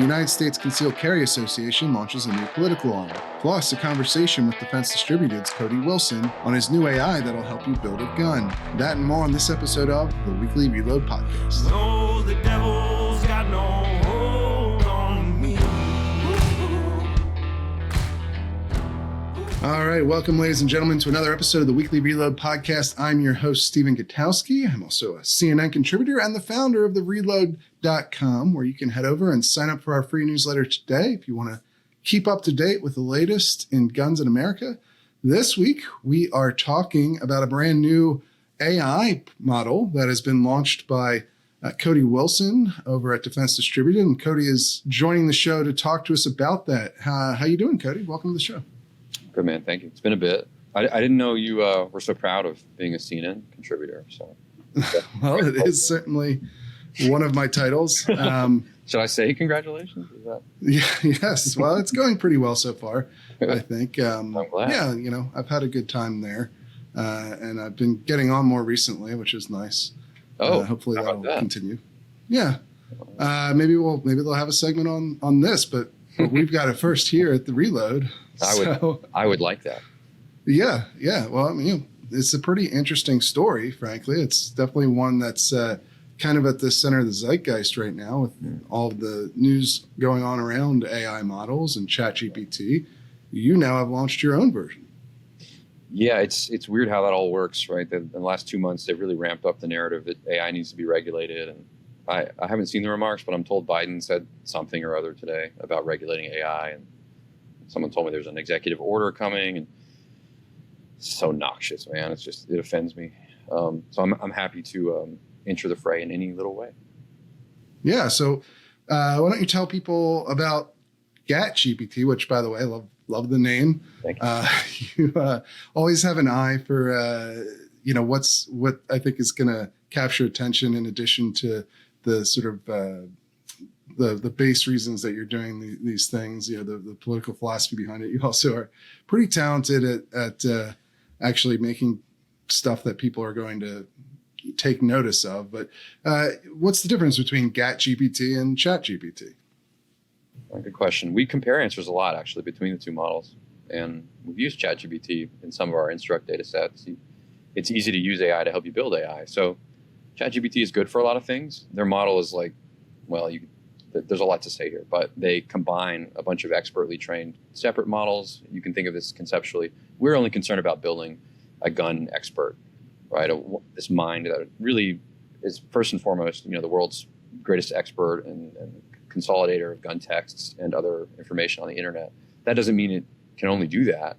United States Concealed Carry Association launches a new political arm. Plus, a conversation with Defense Distributed's Cody Wilson on his new AI that'll help you build a gun. That and more on this episode of the Weekly Reload Podcast. No, the devil's got no hold on me. All right, welcome, ladies and gentlemen, to another episode of the Weekly Reload Podcast. I'm your host, Stephen Gutowski. I'm also a CNN contributor and the founder of the Reload.com, where you can head over and sign up for our free newsletter today if you want to keep up to date with the latest in guns in America. This week, we are talking about a brand new AI model that has been launched by Cody Wilson over at Defense Distributed. And Cody is joining the show to talk to us about that. How you doing, Cody? Welcome to the show. Good, man. Thank you. It's been a bit. I didn't know you were so proud of being a CNN contributor. So, well, it is certainly one of my titles. Should I say congratulations? Is that... Yes. Well, it's going pretty well so far, I think. I'm glad. Yeah, I've had a good time there, and I've been getting on more recently, which is nice. Hopefully that'll continue. Yeah. Maybe they'll have a segment on this, but we've got it first here at the Reload. I would like that. Yeah. Well, I mean, it's a pretty interesting story, frankly. It's definitely one that's kind of at the center of the zeitgeist right now with all the news going on around AI models and ChatGPT. You now have launched your own version. Yeah, it's weird how that all works, right? In the last 2 months, they've really ramped up the narrative that AI needs to be regulated. And I haven't seen the remarks, but I'm told Biden said something or other today about regulating AI. And someone told me there's an executive order coming, and it's so noxious, man. It offends me. So I'm happy to enter the fray in any little way. Yeah. So why don't you tell people about GatGPT, which, by the way, love the name. Thank you. You always have an eye for what I think is going to capture attention, in addition to the sort of the base reasons that you're doing these things, the political philosophy behind it. You also are pretty talented at actually making stuff that people are going to take notice of. But what's the difference between GatGPT and ChatGPT? Good question. We compare answers a lot, actually, between the two models. And we've used ChatGPT in some of our Instruct data sets. It's easy to use AI to help you build AI. So ChatGPT is good for a lot of things. Their model is there's a lot to say here, but they combine a bunch of expertly trained separate models. You can think of this conceptually. We're only concerned about building a gun expert, right? This mind that really is first and foremost, the world's greatest expert and consolidator of gun texts and other information on the internet. That doesn't mean it can only do that,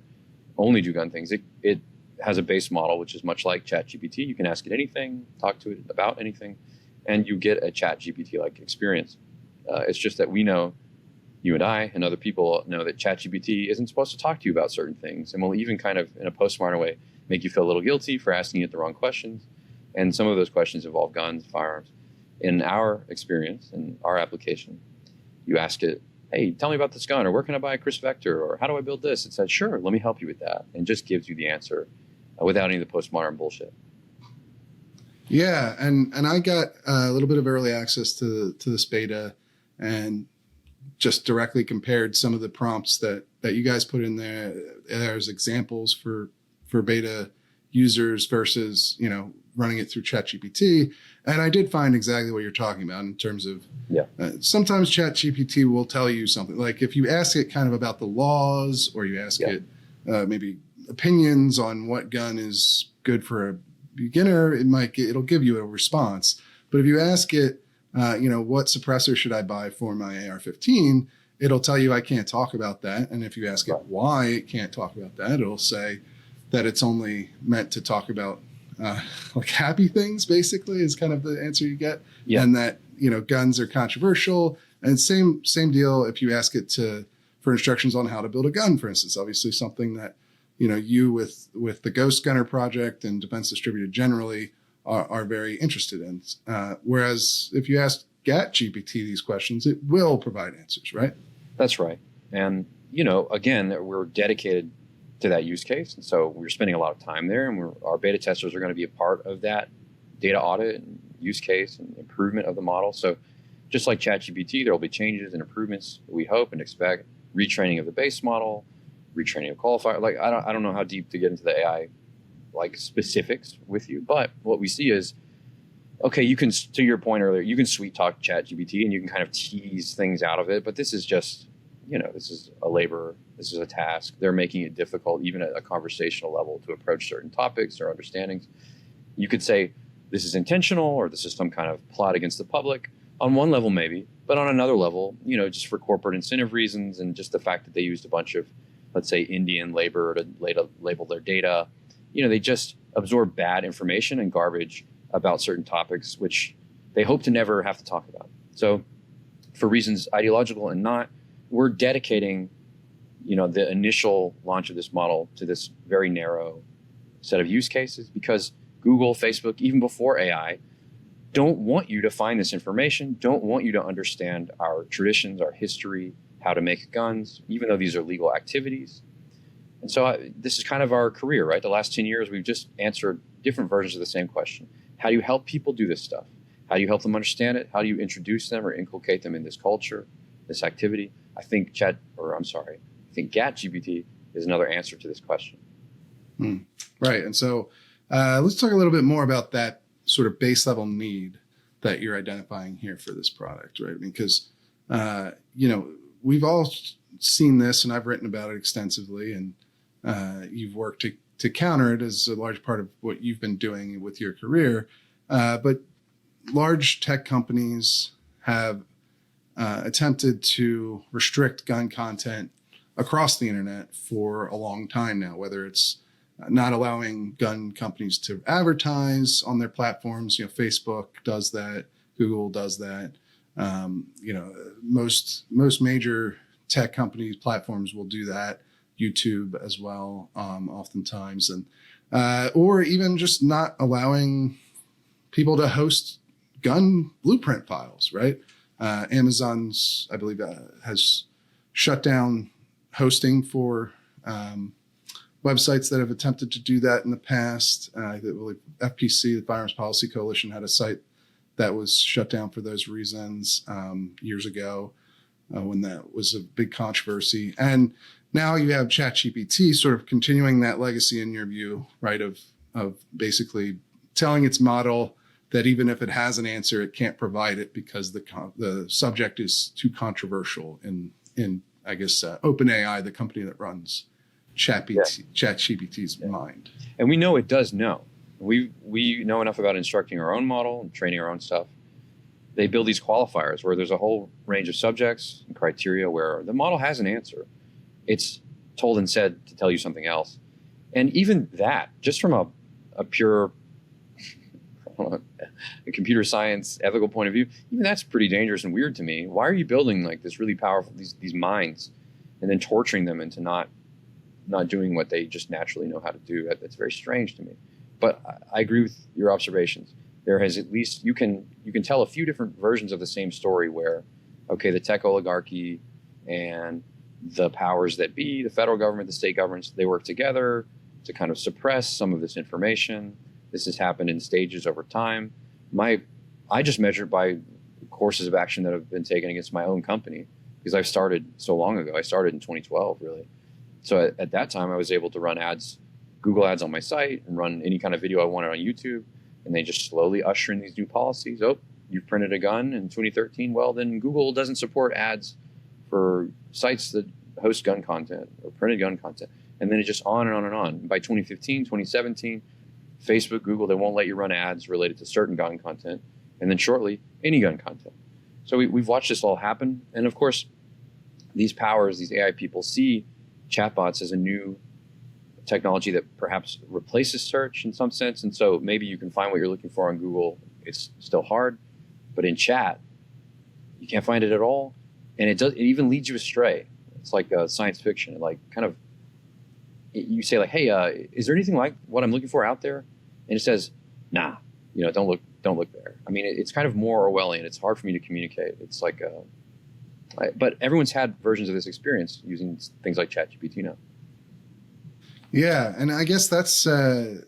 only do gun things. It has a base model, which is much like ChatGPT. You can ask it anything, talk to it about anything, and you get a ChatGPT-like experience. It's just that we know, you and I and other people know, that ChatGPT isn't supposed to talk to you about certain things, and will even kind of, in a postmodern way, make you feel a little guilty for asking it the wrong questions. And some of those questions involve guns, firearms. In our experience, in our application, you ask it, hey, tell me about this gun, or where can I buy a Chris Vector, or how do I build this? It says, sure, let me help you with that, and just gives you the answer without any of the postmodern bullshit. Yeah, and I got a little bit of early access to this beta, and just directly compared some of the prompts that you guys put in there as examples for beta users versus, running it through ChatGPT. And I did find exactly what you're talking about in terms of sometimes ChatGPT will tell you something. Like if you ask it kind of about the laws, or you ask it maybe opinions on what gun is good for a beginner, it'll give you a response. But if you ask it, what suppressor should I buy for my AR-15? It'll tell you I can't talk about that. And if you ask it why it can't talk about that, it'll say that it's only meant to talk about happy things, basically, is kind of the answer you get. Yeah. And that, guns are controversial. And same deal if you ask it for instructions on how to build a gun, for instance. Obviously something that, you with the Ghost Gunner project and Defense Distributed generally are very interested in. Whereas if you ask GatGPT these questions, it will provide answers, right? That's right. And, again, we're dedicated to that use case. And so we're spending a lot of time there, and our beta testers are going to be a part of that data audit and use case and improvement of the model. So just like ChatGPT, there will be changes and improvements we hope and expect, retraining of the base model, retraining of qualifier. Like I don't know how deep to get into the AI like specifics with you, but what we see is, okay, you can, to your point earlier, you can sweet talk ChatGPT and you can kind of tease things out of it, but this is just, this is a labor, this is a task. They're making it difficult, even at a conversational level, to approach certain topics or understandings. You could say this is intentional or this is some kind of plot against the public. On one level, maybe, but on another level, just for corporate incentive reasons and just the fact that they used a bunch of, let's say, Indian labor to label their data, they just absorb bad information and garbage about certain topics, which they hope to never have to talk about. So for reasons ideological and not, we're dedicating, the initial launch of this model to this very narrow set of use cases, because Google, Facebook, even before AI, don't want you to find this information, don't want you to understand our traditions, our history, how to make guns, even though these are legal activities. And so this is kind of our career, right? The last 10 years, we've just answered different versions of the same question. How do you help people do this stuff? How do you help them understand it? How do you introduce them or inculcate them in this culture, this activity? I think GatGPT is another answer to this question. Right. And so let's talk a little bit more about that sort of base level need that you're identifying here for this product, right? Because, we've all seen this and I've written about it extensively, and you've worked to counter it as a large part of what you've been doing with your career. But large tech companies have attempted to restrict gun content across the internet for a long time now, whether it's not allowing gun companies to advertise on their platforms. Facebook does that, Google does that. Most major tech companies, platforms will do that. YouTube as well, oftentimes, and or even just not allowing people to host gun blueprint files. Right? Amazon's, I believe, has shut down hosting for websites that have attempted to do that in the past. I believe FPC, the Firearms Policy Coalition, had a site that was shut down for those reasons years ago when that was a big controversy. And now you have ChatGPT sort of continuing that legacy, in your view, right, of basically telling its model that even if it has an answer, it can't provide it because the subject is too controversial in I guess OpenAI, the company that runs ChatGPT's mind. And we know it does know. We know enough about instructing our own model and training our own stuff. They build these qualifiers where there's a whole range of subjects and criteria where the model has an answer. It's told and said to tell you something else. And even that, just from a pure a computer science ethical point of view, even that's pretty dangerous and weird to me. Why are you building like this really powerful, these minds, and then torturing them into not doing what they just naturally know how to do? That's very strange to me. But I agree with your observations. There has at least, you can tell a few different versions of the same story where, okay, the tech oligarchy and the powers that be, the federal government, the state governments, they work together to kind of suppress some of this information. This has happened in stages over time. I just measure it by courses of action that have been taken against my own company, because I've started so long ago. I started in 2012, really. So at that time, I was able to run ads, Google ads on my site, and run any kind of video I wanted on YouTube. And they just slowly usher in these new policies. Oh, you printed a gun in 2013. Well, then Google doesn't support ads for sites that host gun content or printed gun content. And then it just on and on and on. By 2015, 2017, Facebook, Google, they won't let you run ads related to certain gun content. And then shortly, any gun content. So we've watched this all happen. And of course, these powers, these AI people see chatbots as a new technology that perhaps replaces search in some sense. And so maybe you can find what you're looking for on Google. It's still hard. But in chat, you can't find it at all. And it even leads you astray. It's like science fiction. You say like, hey, is there anything like what I'm looking for out there? And it says, nah, don't look there. I mean, it's kind of more Orwellian. It's hard for me to communicate. It's like, but everyone's had versions of this experience using things like ChatGPT now. Yeah, and I guess that's there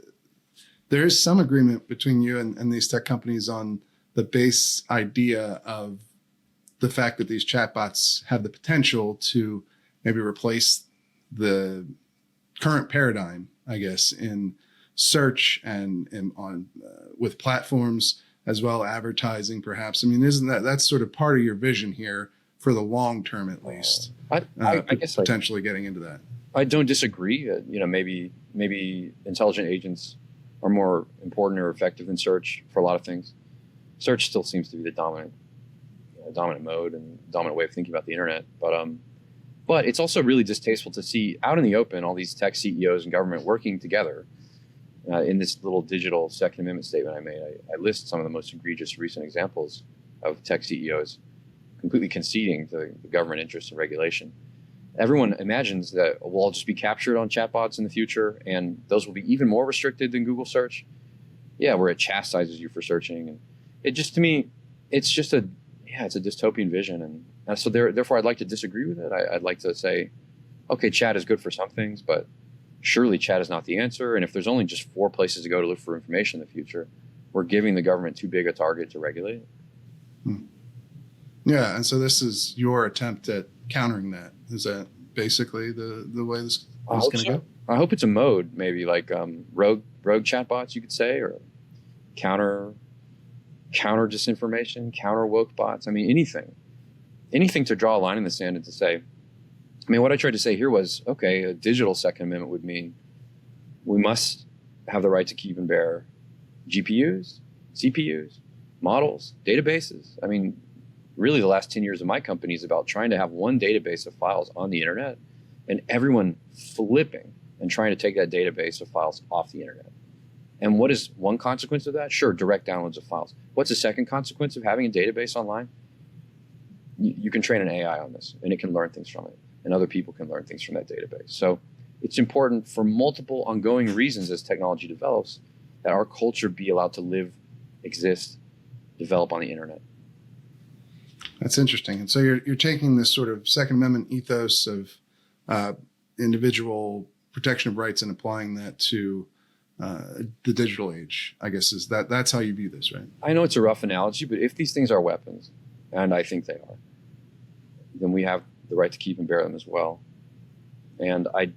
is some agreement between you and these tech companies on the base idea of the fact that these chatbots have the potential to maybe replace the current paradigm, I guess, in search and on with platforms as well, advertising, perhaps. I mean, isn't that's sort of part of your vision here for the long term, at least? I guess potentially getting into that. I don't disagree. Maybe intelligent agents are more important or effective than search for a lot of things. Search still seems to be the dominant mode and dominant way of thinking about the internet. But it's also really distasteful to see out in the open all these tech CEOs and government working together. In this little digital Second Amendment statement I made, I list some of the most egregious recent examples of tech CEOs completely conceding to the government interest in regulation. Everyone imagines that we'll all just be captured on chatbots in the future, and those will be even more restricted than Google search. Yeah, where it chastises you for searching, and it just, to me, it's a dystopian vision, and so therefore I'd like to disagree with it. I'd like to say, okay, chat is good for some things, but surely chat is not the answer. And if there's only just 4 places to go to look for information in the future, we're giving the government too big a target to regulate. Yeah, and so this is your attempt at countering that. Is that basically the way this is going to go? I hope it's a mode, maybe like rogue chatbots, you could say, or counter disinformation, counter woke bots. I mean, anything to draw a line in the sand and to say, I mean, what I tried to say here was, okay, a digital Second Amendment would mean we must have the right to keep and bear GPUs, CPUs, models, databases. I mean, really the last 10 years of my company is about trying to have one database of files on the internet and everyone flipping and trying to take that database of files off the internet. And what is one consequence of that? Sure, direct downloads of files. What's the second consequence of having a database online? You can train an AI on this and it can learn things from it. And other people can learn things from that database. So it's important for multiple ongoing reasons as technology develops that our culture be allowed to live, exist, develop on the internet. That's interesting. And so you're taking this sort of Second Amendment ethos of individual protection of rights and applying that to the digital age, I guess, that's how you view this, right? I know it's a rough analogy, but if these things are weapons, and I think they are, then we have the right to keep and bear them as well. And I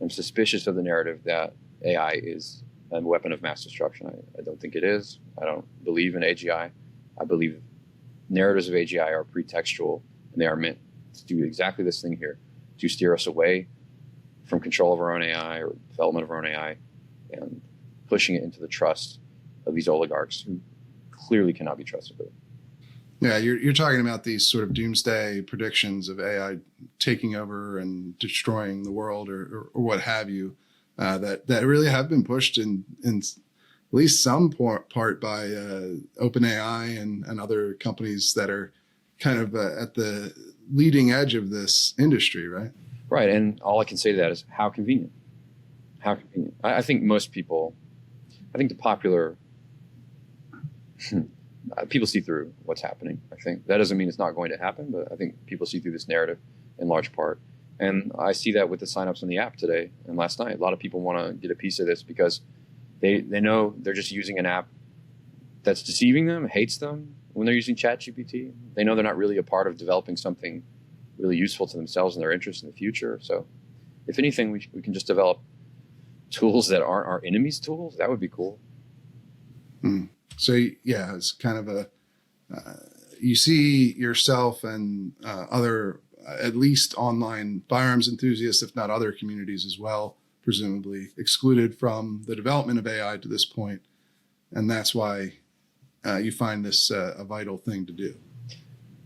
am suspicious of the narrative that AI is a weapon of mass destruction. I don't think it is. I don't believe in AGI. I believe narratives of AGI are pretextual, and they are meant to do exactly this thing here, to steer us away from control of our own AI or development of our own AI and pushing it into the trust of these oligarchs who clearly cannot be trusted with it. Yeah, you're talking about these sort of doomsday predictions of AI taking over and destroying the world or what have you, that really have been pushed in at least some part by OpenAI and other companies that are kind of at the leading edge of this industry, right? Right, and all I can say to that is how convenient. How convenient. I think most people, the popular... people see through what's happening. I think that doesn't mean it's not going to happen, but I think people see through this narrative in large part. And I see that with the signups on the app today and last night. A lot of people want to get a piece of this because they know they're just using an app that's deceiving them, hates them when they're using ChatGPT. They know they're not really a part of developing something really useful to themselves and their interests in the future. So if anything, we can just develop tools that aren't our enemies' tools. That would be cool. So, yeah, it's kind of you see yourself and other, at least online firearms enthusiasts, if not other communities as well, presumably excluded from the development of AI to this point. And that's why you find this a vital thing to do.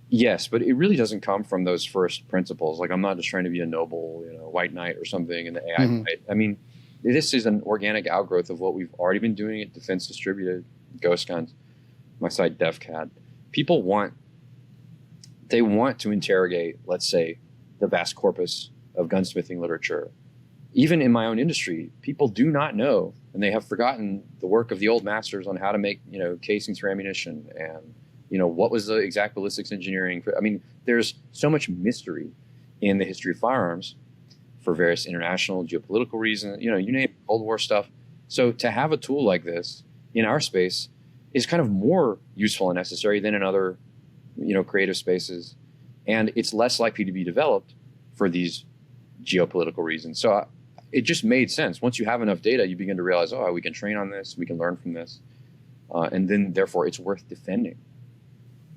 Yes, but it really doesn't come from those first principles. Like, I'm not just trying to be a noble, white knight or something in the AI fight. I mean, this is an organic outgrowth of what we've already been doing at Defense Distributed, Ghost Guns, my site DevCAD. People want to interrogate, let's say, the vast corpus of gunsmithing literature. Even in my own industry, people do not know, and they have forgotten the work of the old masters on how to make, casings for ammunition and, what was the exact ballistics engineering. There's so much mystery in the history of firearms for various international geopolitical reasons, you name it, Cold War stuff. So to have a tool like this in our space is kind of more useful and necessary than in other creative spaces, and it's less likely to be developed for these geopolitical reasons. So it just made sense. Once you have enough data, you begin to realize, oh, we can train on this, we can learn from this, and then therefore it's worth defending.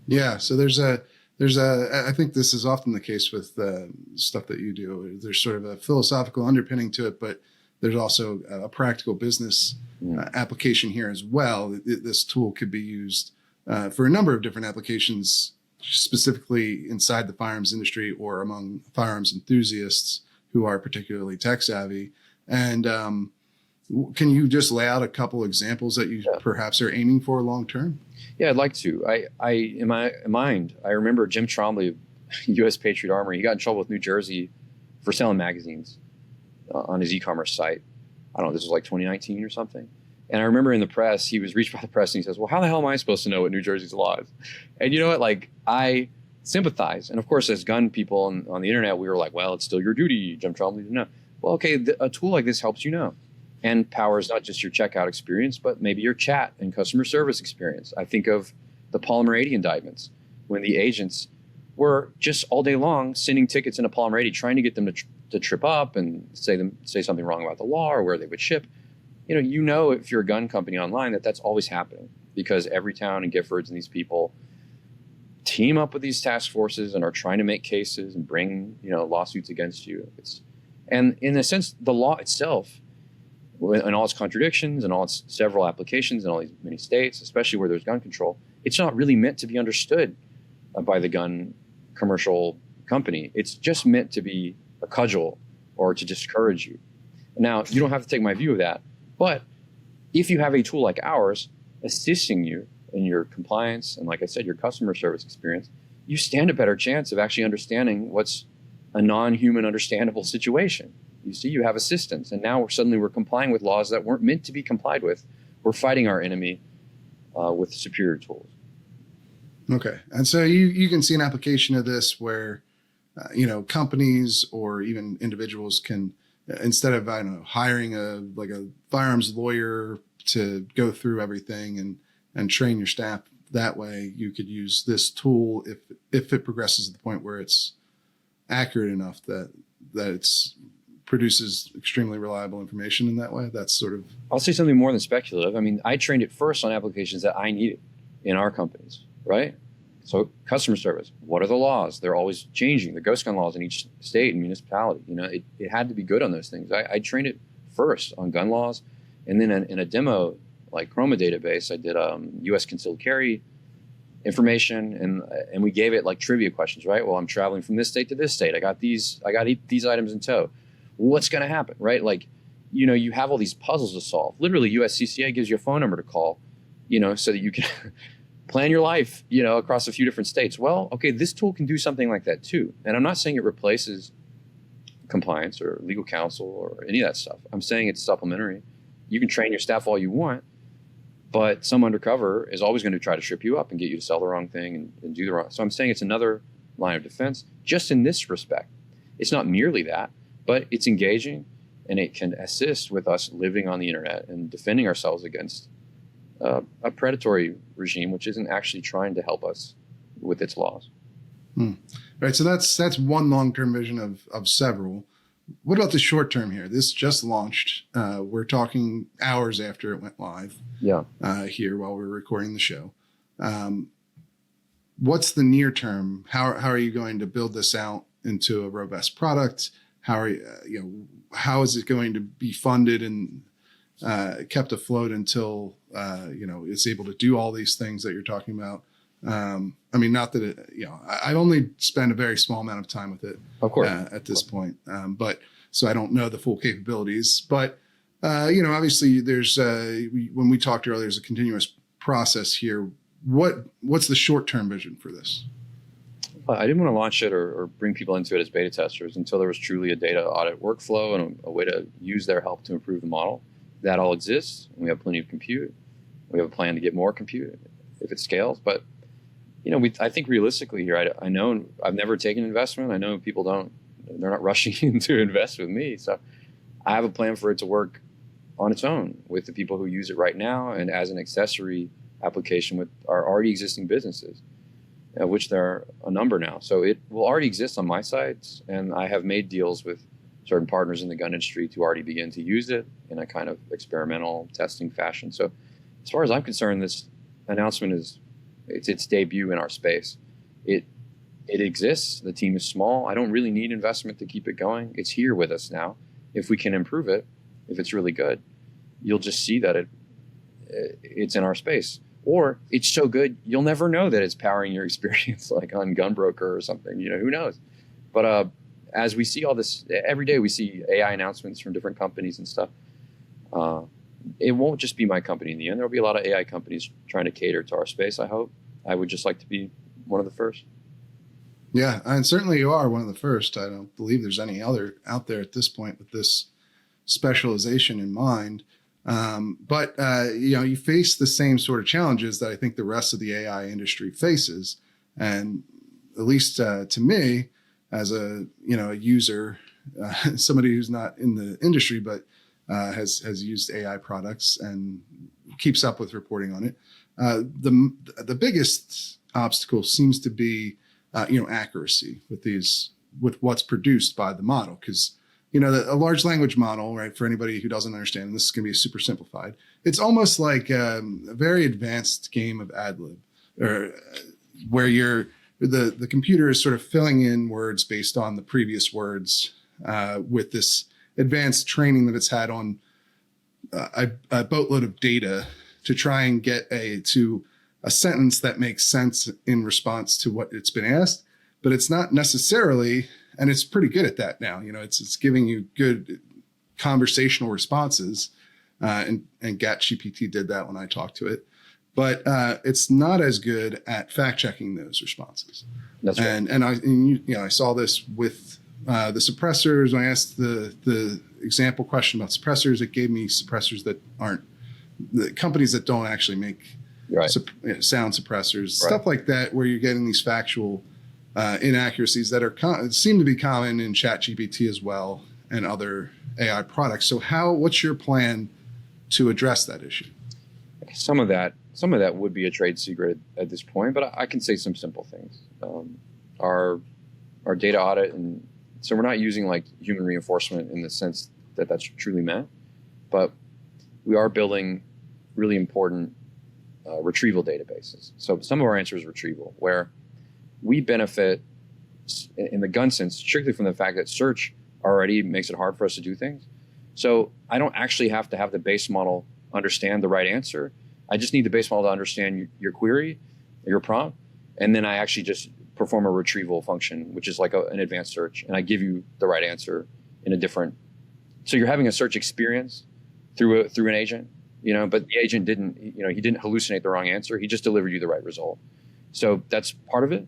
Yeah. So I think this is often the case with stuff that you do. There's sort of a philosophical underpinning to it, but there's also a practical business application here as well. This tool could be used for a number of different applications, specifically inside the firearms industry or among firearms enthusiasts who are particularly tech savvy. And can you just lay out a couple examples that you perhaps are aiming for long term? Yeah, I'd like to. In my mind, I remember Jim Trombley of U.S. Patriot Armory. He got in trouble with New Jersey for selling magazines on his e-commerce site. I don't know, this was like 2019 or something. And I remember in the press, he was reached by the press and he says, well, how the hell am I supposed to know what New Jersey's law is? And you know what? Like, I sympathize. And of course, as gun people on the internet, we were like, well, it's still your duty, Jim Trombley, to know. Well, okay, a tool like this helps you know, and powers not just your checkout experience, but maybe your chat and customer service experience. I think of the Polymer 80 indictments, when the agents were just all day long sending tickets into Polymer 80, trying to get them to trip up and say something wrong about the law or where they would ship. You know, if you're a gun company online, that's always happening, because Everytown and Giffords and these people team up with these task forces and are trying to make cases and bring, lawsuits against you. And in a sense, the law itself, and all its contradictions and all its several applications in all these many states, especially where there's gun control, it's not really meant to be understood by the gun commercial company. It's just meant to be a cudgel or to discourage you. Now, you don't have to take my view of that, but if you have a tool like ours assisting you in your compliance and, like I said, your customer service experience, you stand a better chance of actually understanding what's a non-human understandable situation. You see, you have assistance, and now we're complying with laws that weren't meant to be complied with. We're fighting our enemy with superior tools. Okay. And so you can see an application of this where, companies or even individuals can, instead of, hiring a firearms lawyer to go through everything and train your staff that way, you could use this tool if it progresses to the point where it's accurate enough that it's produces extremely reliable information in that way. That's sort of... I'll say something more than speculative. I mean, I trained it first on applications that I needed in our companies, right? So customer service, what are the laws? They're always changing. The ghost gun laws in each state and municipality, it had to be good on those things. I trained it first on gun laws. And then in a demo, like Chroma database, I did U.S. concealed carry information, and we gave it like trivia questions, right? Well, I'm traveling from this state to this state. I got these items in tow. What's going to happen, right? Like, you have all these puzzles to solve. Literally, USCCA gives you a phone number to call, so that you can plan your life, across a few different states. Well, okay, this tool can do something like that too. And I'm not saying it replaces compliance or legal counsel or any of that stuff. I'm saying it's supplementary. You can train your staff all you want, but some undercover is always going to try to trip you up and get you to sell the wrong thing and do the wrong. So I'm saying it's another line of defense just in this respect. It's not merely that, but it's engaging, and it can assist with us living on the internet and defending ourselves against a predatory regime, which isn't actually trying to help us with its laws. Right. So that's one long-term vision of several. What about the short term here? This just launched. We're talking hours after it went live. Yeah. Here while we're recording the show. What's the near term? How are you going to build this out into a robust product? How is it going to be funded and kept afloat until it's able to do all these things that you're talking about? Not that I only spend a very small amount of time with it, of course, at this point. But so I don't know the full capabilities. But obviously, there's when we talked earlier, there's a continuous process here. What's the short-term vision for this? I didn't want to launch it or bring people into it as beta testers until there was truly a data audit workflow and a way to use their help to improve the model. That all exists, and we have plenty of compute. We have a plan to get more compute if it scales. But I think realistically here, I know I've never taken investment. I know people they're not rushing in to invest with me. So I have a plan for it to work on its own with the people who use it right now and as an accessory application with our already existing businesses. which there are a number now. So it will already exist on my sites, and I have made deals with certain partners in the gun industry to already begin to use it in a kind of experimental testing fashion. So as far as I'm concerned, this announcement is its debut in our space. It exists. The team is small. I don't really need investment to keep it going. It's here with us now. If we can improve it, if it's really good, you'll just see that it's in our space. Or it's so good, you'll never know that it's powering your experience, like on Gunbroker or something. Who knows? But as we see all this, every day we see AI announcements from different companies and stuff. It won't just be my company in the end. There'll be a lot of AI companies trying to cater to our space, I hope. I would just like to be one of the first. Yeah, and certainly you are one of the first. I don't believe there's any other out there at this point with this specialization in mind. But you face the same sort of challenges that I think the rest of the AI industry faces. And at least to me, as a user, somebody who's not in the industry but has used AI products and keeps up with reporting on it, the biggest obstacle seems to be accuracy with what's produced by the model, because a large language model, right? For anybody who doesn't understand, and this is going to be super simplified. It's almost like a very advanced game of ad lib, or where the computer is sort of filling in words based on the previous words with this advanced training that it's had on a boatload of data to try and get to a sentence that makes sense in response to what it's been asked. But it's not necessarily, and it's pretty good at that now. It's giving you good conversational responses, and GatGPT did that when I talked to it. But it's not as good at fact checking those responses. That's right. And I saw this with the suppressors. When I asked the example question about suppressors, it gave me suppressors that aren't the companies that don't actually make right. Sound suppressors, Right. stuff like that, where you're getting these factual inaccuracies that seem to be common in ChatGPT as well and other AI products. So what's your plan to address that issue? Some of that would be a trade secret at this point, but I can say some simple things. Our data audit, and so we're not using like human reinforcement in the sense that that's truly meant, but we are building really important retrieval databases. So some of our answer is retrieval, where we benefit in the gun sense strictly from the fact that search already makes it hard for us to do things. So I don't actually have to have the base model understand the right answer. I just need the base model to understand your query, your prompt, and then I actually just perform a retrieval function, which is like an advanced search, and I give you the right answer in a different. So you're having a search experience through an agent, but the agent didn't, he didn't hallucinate the wrong answer. He just delivered you the right result. So that's part of it.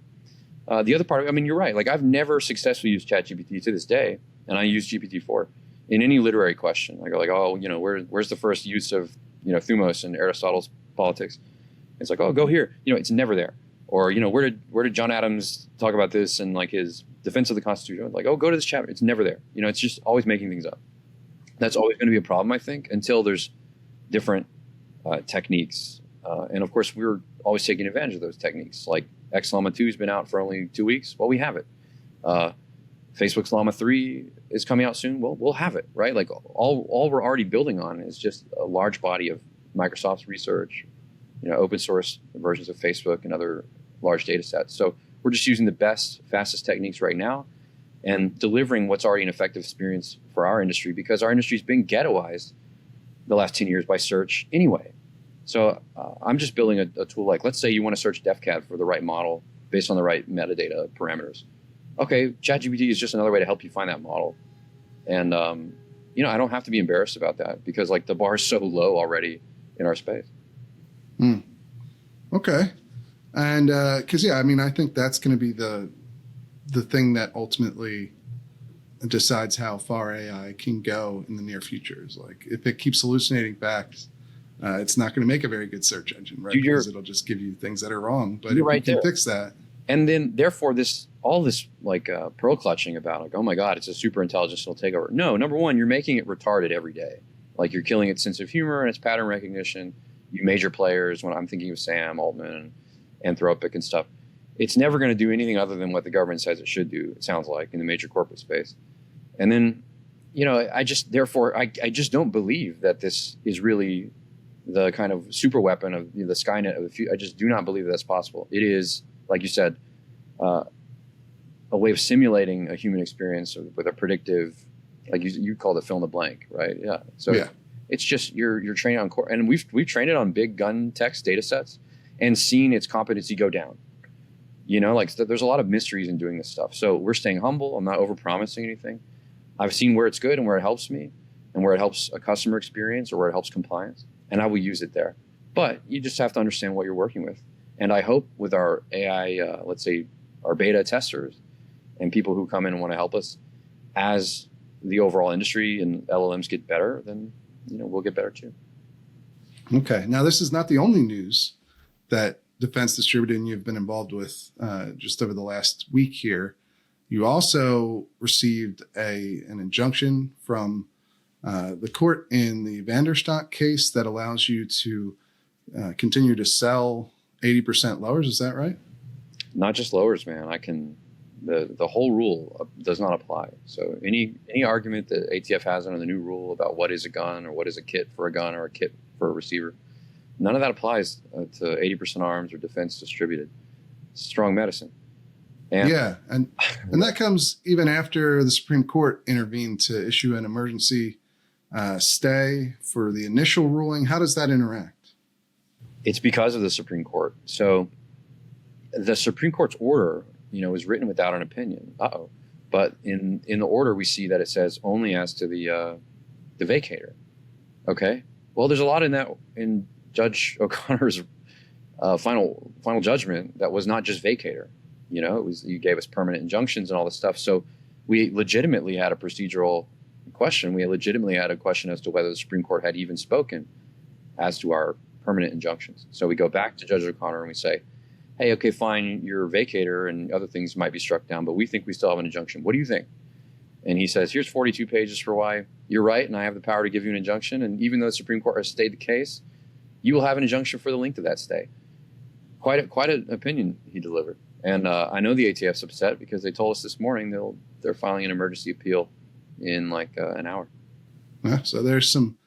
The other part of it, you're right. Like I've never successfully used ChatGPT to this day, and I use GPT-4 in any literary question. I go like, where's the first use of, Thumos and Aristotle's Politics? It's like, oh, go here. It's never there. Or, where did John Adams talk about this and like his defense of the Constitution? Like, oh, go to this chapter. It's never there. It's just always making things up. That's always going to be a problem, I think, until there's different techniques. And of course, we're always taking advantage of those techniques. Like X Llama 2 has been out for only 2 weeks. Well, we have it. Facebook's Llama 3 is coming out soon. Well, we'll have it, right? Like all we're already building on is just a large body of Microsoft's research, open source versions of Facebook and other large data sets. So we're just using the best, fastest techniques right now and delivering what's already an effective experience for our industry, because our industry's been ghettoized the last 10 years by search anyway. So I'm just building a tool like, let's say you want to search DefCat for the right model based on the right metadata parameters. Okay, ChatGPT is just another way to help you find that model. And, I don't have to be embarrassed about that, because like the bar is so low already in our space. Okay. And because, I think that's going to be the thing that ultimately decides how far AI can go in the near future. Is like, if it keeps hallucinating facts, it's not going to make a very good search engine, right? Because it'll just give you things that are wrong. But if you can fix that. And then therefore all this pearl clutching about like, oh my God, it's a super intelligence, it'll take over. No, number one, you're making it retarded every day. Like you're killing its sense of humor and its pattern recognition. You major players, when I'm thinking of Sam Altman and Anthropic and stuff, it's never going to do anything other than what the government says it should do, it sounds like, in the major corporate space. And then, I just don't believe that this is really the kind of super weapon of the Skynet of the future. I just do not believe that's possible. It is, like you said, a way of simulating a human experience with a predictive, like you called it fill in the blank, right? Yeah. So yeah. It's just you're trained on core, and we've trained it on big gun text data sets and seen its competency go down. There's a lot of mysteries in doing this stuff. So we're staying humble. I'm not over-promising anything. I've seen where it's good and where it helps me and where it helps a customer experience or where it helps compliance, and I will use it there. But you just have to understand what you're working with. And I hope with our AI, let's say our beta testers and people who come in and want to help us, as the overall industry and LLMs get better, then we'll get better too. Okay. Now, this is not the only news that Defense Distributed and you've been involved with just over the last week here. You also received an injunction from the court in the Vanderstock case that allows you to continue to sell 80% lowers. Is that right? Not just lowers, man. The whole rule does not apply. So any argument that ATF has under the new rule about what is a gun or what is a kit for a gun or a kit for a receiver, none of that applies to 80% arms or Defense Distributed. It's strong medicine. And that comes even after the Supreme Court intervened to issue an emergency stay for the initial ruling. How does that interact? It's because of the Supreme Court. So the Supreme Court's order, is written without an opinion. But in the order, we see that it says only as to the vacator. Okay. Well, there's a lot in Judge O'Connor's final judgment that was not just vacator. You gave us permanent injunctions and all this stuff. So we legitimately had a procedural question. We legitimately had a question as to whether the Supreme Court had even spoken as to our permanent injunctions. So we go back to Judge O'Connor and we say, hey, okay, fine, your vacator and other things might be struck down, but we think we still have an injunction. What do you think? And he says, here's 42 pages for why you're right, and I have the power to give you an injunction. And even though the Supreme Court has stayed the case, you will have an injunction for the length of that stay. Quite an opinion he delivered. And I know the ATF's upset because they told us this morning they're filing an emergency appeal in like an hour. So there's some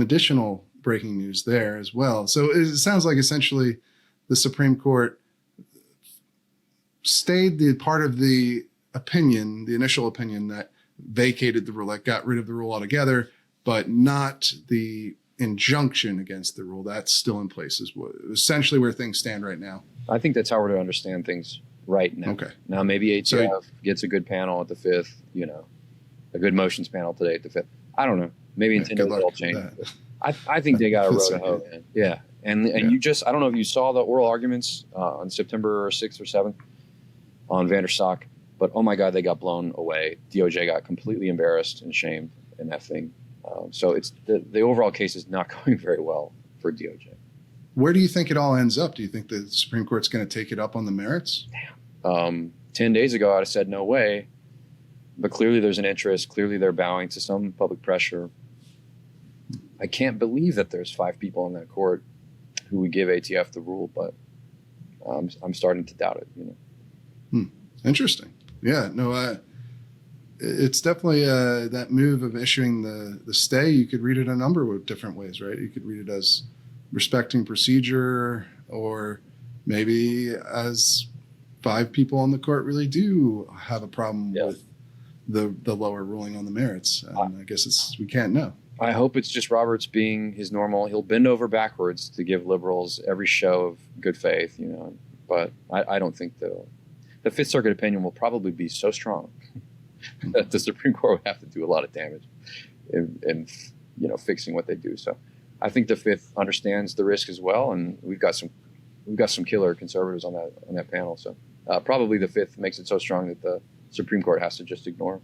additional breaking news there as well. So it sounds like essentially the Supreme Court stayed the part of the opinion, the initial opinion that vacated the rule, that got rid of the rule altogether, but not the injunction against the rule. That's still in place, is essentially where things stand right now. I think that's how we're to understand things right now. Okay. Now maybe ATF gets a good panel at the 5th, a good motions panel today at the 5th. I don't know. Maybe in 10 days it'll change. I think they got a road to hoe, man. Yeah. And you I don't know if you saw the oral arguments on September 6th or 7th on Vanderstock, but oh my God, they got blown away. DOJ got completely embarrassed and shamed in that thing. So it's the overall case is not going very well for DOJ. Where do you think it all ends up? Do you think the Supreme Court's going to take it up on the merits? 10 days ago, I'd have said no way, but clearly there's an interest. Clearly they're bowing to some public pressure. I can't believe that there's 5 people in that court who would give ATF the rule, but I'm starting to doubt it. Interesting. Yeah, no, it's definitely that move of issuing the stay. You could read it a number of different ways, right? You could read it as respecting procedure, or maybe as 5 people on the court really do have a problem with the lower ruling on the merits. And I guess we can't know. I hope it's just Roberts being his normal. He'll bend over backwards to give liberals every show of good faith, but I don't think the Fifth Circuit opinion will probably be so strong that the Supreme Court would have to do a lot of damage in fixing what they do. So I think the Fifth understands the risk as well, and we've got some killer conservatives on that panel. So probably the Fifth makes it so strong that the Supreme Court has to just ignore.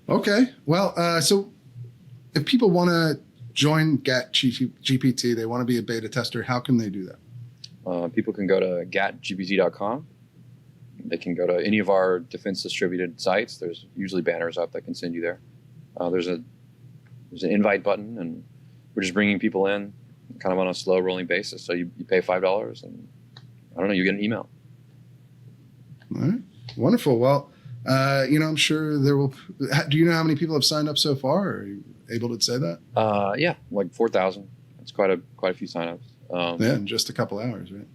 Okay, well, so if people want to join GatGPT, they want to be a beta tester, how can they do that? People can go to GatGPT.com. They can go to any of our Defense Distributed sites. There's usually banners up that can send you there. There's an invite button, and we're just bringing people in kind of on a slow rolling basis. So you pay $5 I don't know, you get an email. All right. Wonderful. Well, I'm sure there will. Do you know how many people have signed up so far? Are you able to say that? Yeah, like 4,000. That's quite a few signups. Yeah, in just a couple hours, right?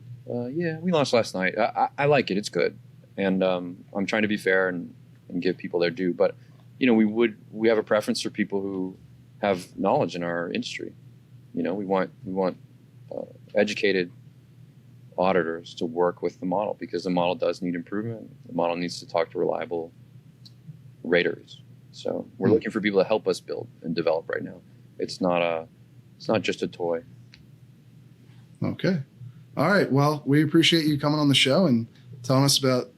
Yeah, we launched last night. I like it. It's good, and I'm trying to be fair and give people their due. But we have a preference for people who have knowledge in our industry. We want educated auditors to work with the model, because the model does need improvement. The model needs to talk to reliable raters. So we're looking for people to help us build and develop right now. It's not just a toy. Okay. All right. Well, we appreciate you coming on the show and telling us about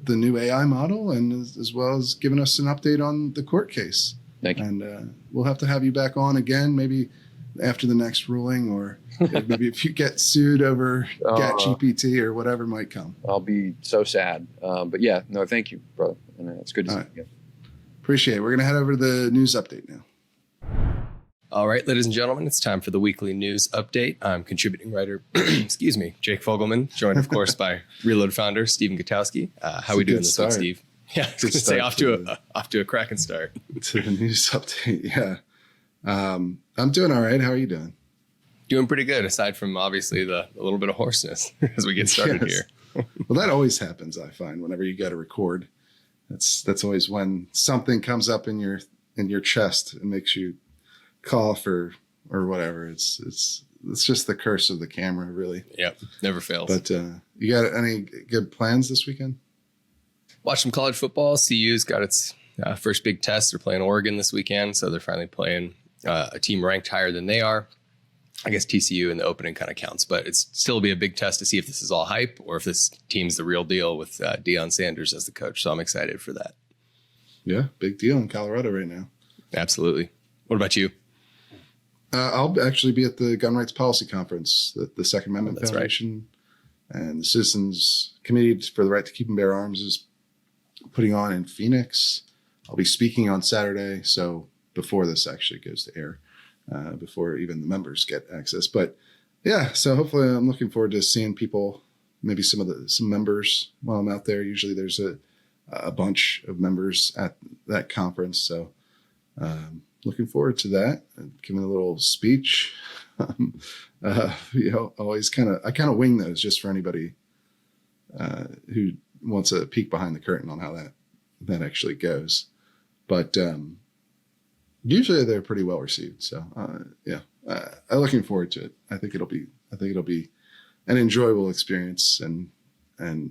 the new AI model, and as well as giving us an update on the court case. Thank you. And we'll have to have you back on again, maybe after the next ruling, or maybe if you get sued over GatGPT or whatever might come. I'll be so sad. But yeah, no, thank you, brother. And it's good to see you. Appreciate it. We're going to head over to the news update now. All right, ladies and gentlemen, it's time for the weekly news update. I'm contributing writer, Jake Fogelman, joined, of course, by Reload founder Stephen Gutowski. How are we doing this week, Steve? Yeah, I was going to say off to a cracking start. To the news update, yeah. I'm doing all right. How are you doing? Doing pretty good, aside from obviously a little bit of hoarseness as we get started here. Well, that always happens, I find, whenever you got to record. That's always when something comes up in your chest and makes you cough or whatever. It's just the curse of the camera, really. Yep, never fails. But you got any good plans this weekend? Watch some college football. CU's got its first big test. They're playing Oregon this weekend, so they're finally playing a team ranked higher than they are. I guess TCU in the opening kind of counts, but it's still be a big test to see if this is all hype or if this team's the real deal with Deion Sanders as the coach. So I'm excited for that. Yeah, big deal in Colorado right now. Absolutely. What about you? I'll actually be at the Gun Rights Policy Conference that the Second Amendment Foundation and the Citizens Committee for the Right to Keep and Bear Arms is putting on in Phoenix. I'll be speaking on Saturday, so before this actually goes to air, before even the members get access. But yeah, so hopefully I'm looking forward to seeing people, maybe some members while I'm out there. Usually there's a bunch of members at that conference, so looking forward to that. Giving a little speech. Always I kind of wing those just for anybody who wants a peek behind the curtain on how that actually goes. But usually they're pretty well received. So I'm looking forward to it. I think it'll be an enjoyable experience, and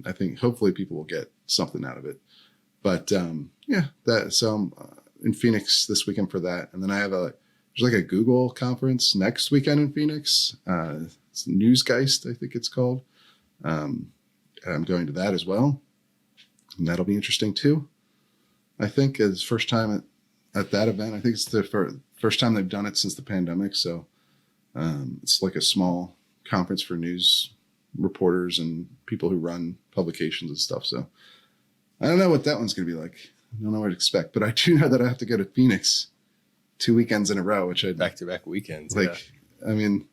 I think hopefully people will get something out of it. But I'm in Phoenix this weekend for that, and then I have there's like a Google conference next weekend in Phoenix. It's Newsgeist, I think it's called. I'm going to that as well, and that'll be interesting too. I think it's first time at that event. I think it's the first time they've done it since the pandemic. So it's like a small conference for news reporters and people who run publications and stuff. So I don't know what that one's going to be like. I don't know what to expect, but I do know that I have to go to Phoenix 2 weekends in a row, which I back-to-back weekends. Like, yeah. I mean,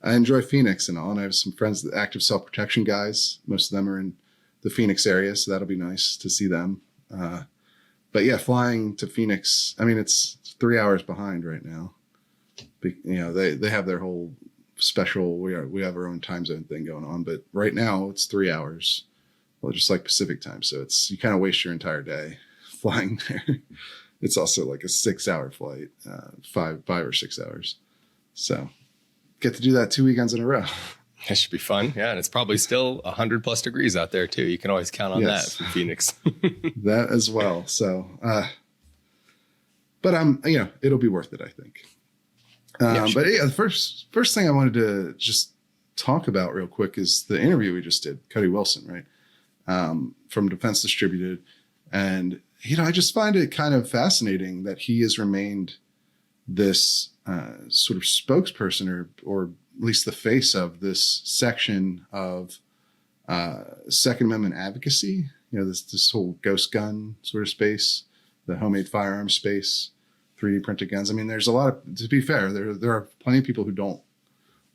I enjoy Phoenix and all, and I have some friends, the active self-protection guys. Most of them are in the Phoenix area, so that'll be nice to see them. But yeah, flying to Phoenix, I mean, it's 3 hours behind right now. They have their whole special, we have our own time zone thing going on, but right now it's 3 hours. Well, just like Pacific time. So you kind of waste your entire day flying there. It's also like a 6-hour flight, 5 or 6 hours. So get to do that 2 weekends in a row. That should be fun. Yeah. And it's probably still 100+ degrees out there too. You can always count on that from Phoenix. That as well. So, but it'll be worth it, I think. Sure. But yeah, the first thing I wanted to just talk about real quick is the interview we just did, Cody Wilson, right? From Defense Distributed. And, I just find it kind of fascinating that he has remained this sort of spokesperson or at least the face of this section of Second Amendment advocacy. This whole ghost gun sort of space, the homemade firearm space, 3D printed guns. I mean, there's a lot of, to be fair, there are plenty of people who don't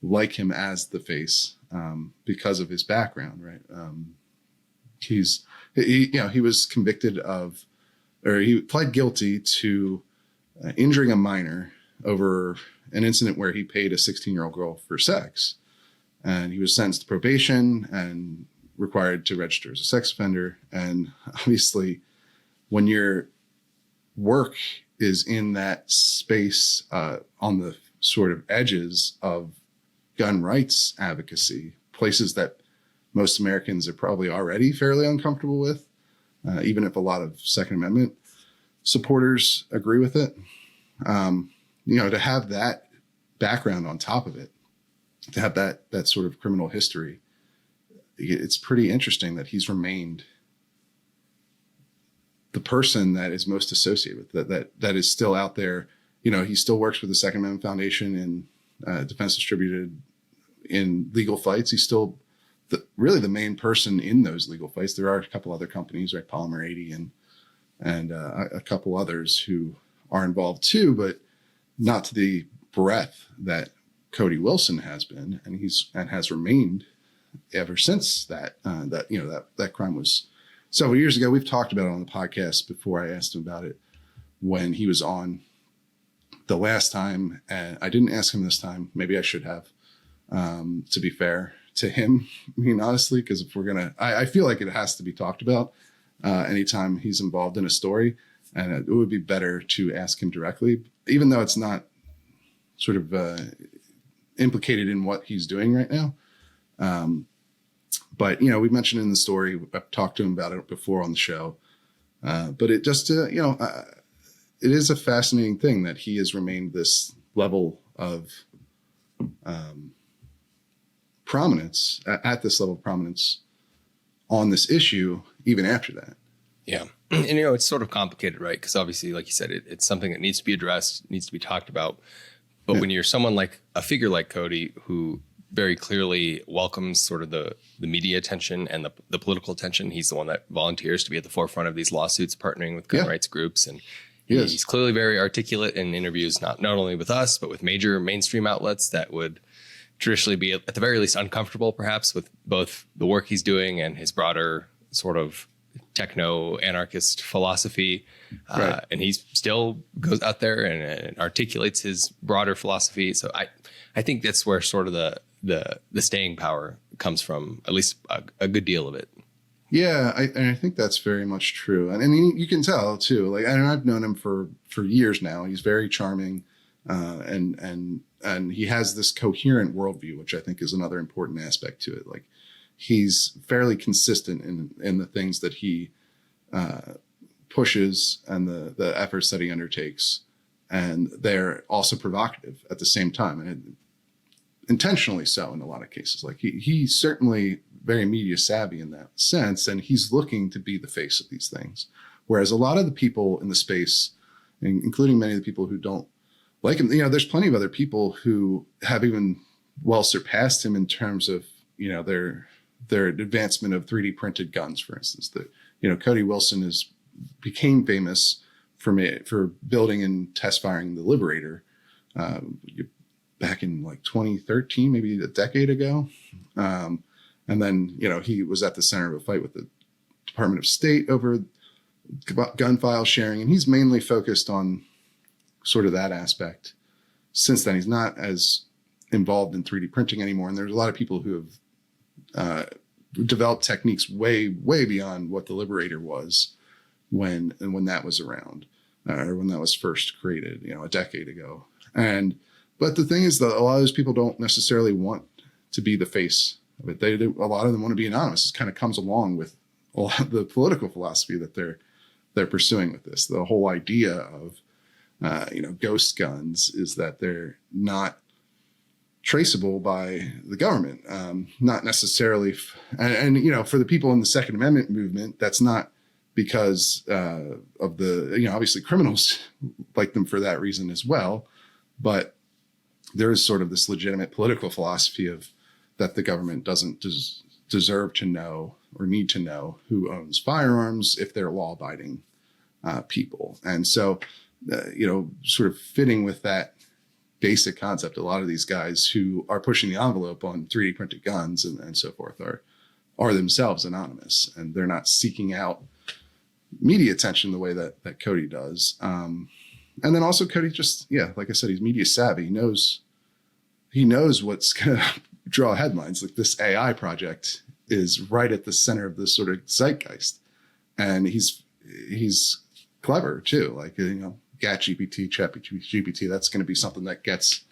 like him as the face. because of his background, right? He was convicted of, or he pled guilty to injuring a minor over an incident where he paid a 16-year-old girl for sex. And he was sentenced to probation and required to register as a sex offender. And obviously, when your work is in that space on the sort of edges of gun rights advocacy, places that most Americans are probably already fairly uncomfortable with, even if a lot of Second Amendment supporters agree with it. To have that background on top of it, to have that sort of criminal history, it's pretty interesting that he's remained the person that is most associated with that is still out there. He still works with the Second Amendment Foundation and Defense Distributed in legal fights. He's still really the main person in those legal fights. There are a couple other companies, right? Polymer 80 and a couple others who are involved too, but not to the breadth that Cody Wilson has been, and has remained ever since that crime was several years ago. We've talked about it on the podcast before. I asked him about it when he was on the last time, and I didn't ask him this time. Maybe I should have, to be fair to him, honestly, because if we're gonna, I feel like it has to be talked about anytime he's involved in a story, and it would be better to ask him directly, even though it's not sort of implicated in what he's doing right now. But we mentioned in the story, I've talked to him about it before on the show, but it just, it is a fascinating thing that he has remained this level of prominence, at this level of prominence on this issue, even after that. Yeah. And, it's sort of complicated, right? Because obviously, like you said, it's something that needs to be addressed, needs to be talked about. But when you're someone like a figure like Cody, who very clearly welcomes sort of the media attention and the political attention, he's the one that volunteers to be at the forefront of these lawsuits, partnering with gun rights groups. And he's clearly very articulate in interviews, not only with us, but with major mainstream outlets that would traditionally be, at the very least, uncomfortable, perhaps, with both the work he's doing and his broader sort of techno-anarchist philosophy. Right. And he still goes out there and articulates his broader philosophy. So I think that's where sort of the staying power comes from, at least a good deal of it. Yeah, I think that's very much true. And you can tell too, like, and I've known him for years now. He's very charming, and he has this coherent worldview, which I think is another important aspect to it. Like, he's fairly consistent in the things that he pushes and the efforts that he undertakes, and they're also provocative at the same time, and intentionally so in a lot of cases. Like, he's certainly very media savvy in that sense, and he's looking to be the face of these things. Whereas a lot of the people in the space, including many of the people who don't like him, there's plenty of other people who have even well surpassed him in terms of, their advancement of 3D printed guns, for instance. Cody Wilson became famous for building and test firing the Liberator back in like 2013, maybe a decade ago. And then, he was at the center of a fight with the Department of State over gun file sharing. And he's mainly focused on sort of that aspect. Since then, he's not as involved in 3D printing anymore. And there's a lot of people who have developed techniques way, way beyond what the Liberator was when that was around, or when that was first created, a decade ago. But the thing is that a lot of those people don't necessarily want to be the face of it. A lot of them want to be anonymous. It kind of comes along with a lot of the political philosophy that they're pursuing with this. The whole idea of ghost guns is that they're not traceable by the government, not necessarily. And for the people in the Second Amendment movement, that's not because of the, obviously criminals like them for that reason as well. But there is sort of this legitimate political philosophy of that the government doesn't deserve to know or need to know who owns firearms if they're law-abiding people. And so, sort of fitting with that basic concept. A lot of these guys who are pushing the envelope on 3D printed guns and so forth are themselves anonymous, and they're not seeking out media attention the way that Cody does. And then also Cody just, like I said, he's media savvy. He knows what's going to draw headlines. Like, this AI project is right at the center of this sort of zeitgeist, and he's clever too. Like, GatGPT, ChatGPT, that's going to be something that gets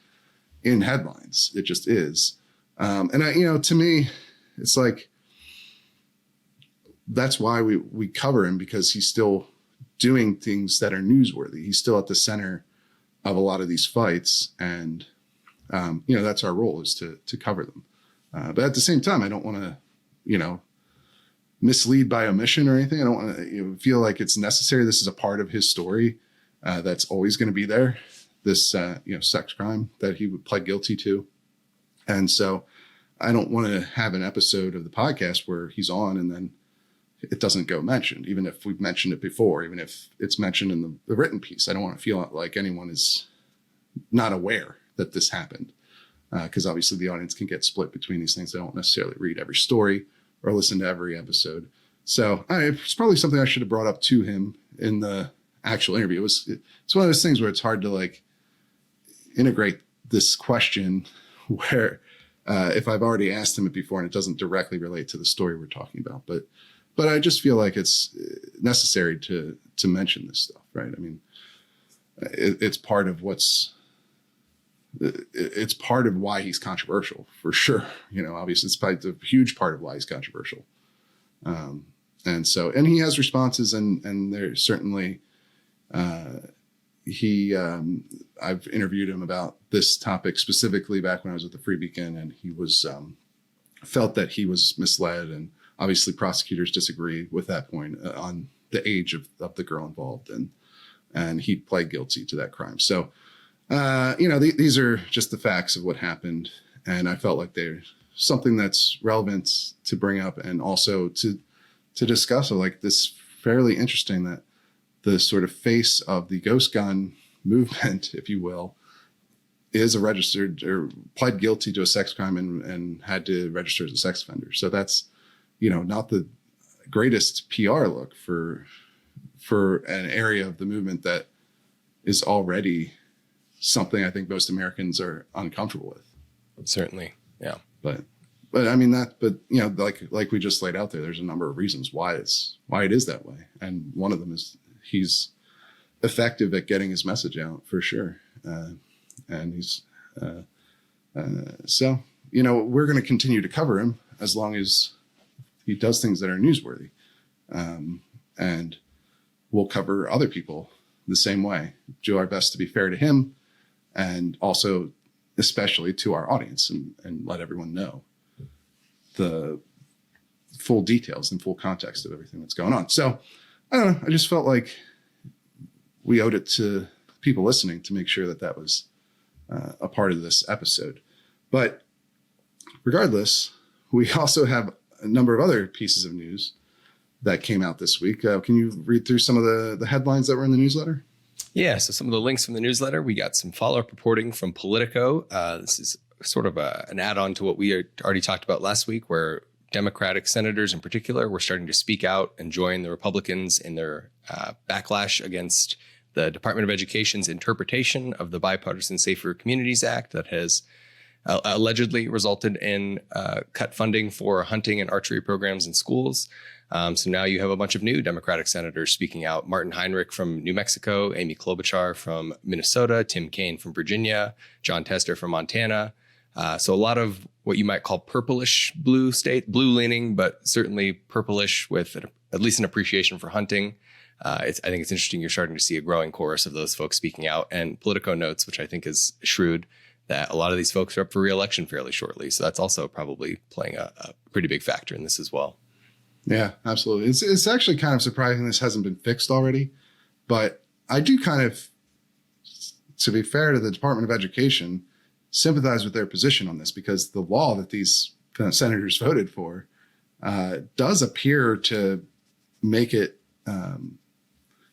in headlines. It just is. And to me, it's like, that's why we cover him, because he's still doing things that are newsworthy. He's still at the center of a lot of these fights, and that's our role, is to cover them. But at the same time, I don't want to, mislead by omission or anything. I don't want to feel like it's necessary. This is a part of his story that's always going to be there. This sex crime that he pled guilty to, and so I don't want to have an episode of the podcast where he's on and then it doesn't go mentioned, even if we've mentioned it before, even if it's mentioned in the written piece. I don't want to feel like anyone is not aware that this happened, because obviously the audience can get split between these things. They don't necessarily read every story or listen to every episode. So it's probably something I should have brought up to him in the actual interview. It's one of those things where it's hard to like integrate this question where if I've already asked him it before and it doesn't directly relate to the story we're talking about. But I just feel like it's necessary to mention this stuff, right? I mean, it's part of it's part of why he's controversial, for sure. Obviously it's probably a huge part of why he's controversial. And he has responses, and there's certainly, I've interviewed him about this topic specifically back when I was at the Free Beacon, and he was, felt that he was misled, and obviously prosecutors disagree with that point on the age of the girl involved, and he pled guilty to that crime. So, these are just the facts of what happened. And I felt like they're something that's relevant to bring up, and also to discuss. So, like, this fairly interesting that the sort of face of the ghost gun movement, if you will, is a registered or pled guilty to a sex crime and had to register as a sex offender. So that's, not the greatest PR look for an area of the movement that is already something I think most Americans are uncomfortable with. Certainly. Yeah. But I mean like we just laid out there's a number of reasons why it is that way. And one of them is he's effective at getting his message out, for sure. And he's, so, we're going to continue to cover him as long as he does things that are newsworthy. And we'll cover other people the same way, do our best to be fair to him, and also especially to our audience, and let everyone know the full details and full context of everything that's going on. So I don't know. I just felt like we owed it to people listening to make sure that was a part of this episode. But regardless, we also have a number of other pieces of news that came out this week. Can you read through some of the headlines that were in the newsletter? Yeah, so some of the links from the newsletter. We got some follow-up reporting from Politico. This is sort of an add-on to what we already talked about last week, where Democratic senators in particular were starting to speak out and join the Republicans in their backlash against the Department of Education's interpretation of the Bipartisan Safer Communities Act that has allegedly resulted in cut funding for hunting and archery programs in schools. So now you have a bunch of new Democratic senators speaking out. Martin Heinrich from New Mexico, Amy Klobuchar from Minnesota, Tim Kaine from Virginia, John Tester from Montana. So a lot of what you might call purplish blue blue leaning, but certainly purplish with at least an appreciation for hunting. I think it's interesting. You're starting to see a growing chorus of those folks speaking out, and Politico notes, which I think is shrewd, that a lot of these folks are up for re-election fairly shortly. So that's also probably playing a pretty big factor in this as well. Yeah, absolutely. It's actually kind of surprising this hasn't been fixed already, but I do kind of, to be fair to the Department of Education, sympathize with their position on this, because the law that these senators voted for does appear to make it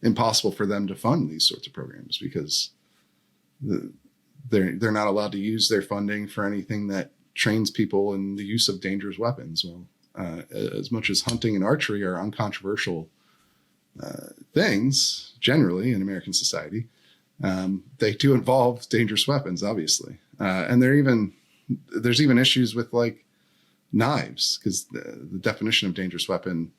impossible for them to fund these sorts of programs, because they're not allowed to use their funding for anything that trains people in the use of dangerous weapons. Well, as much as hunting and archery are uncontroversial things generally in American society, they do involve dangerous weapons, obviously. And there's even issues with like knives, because the definition of dangerous weapon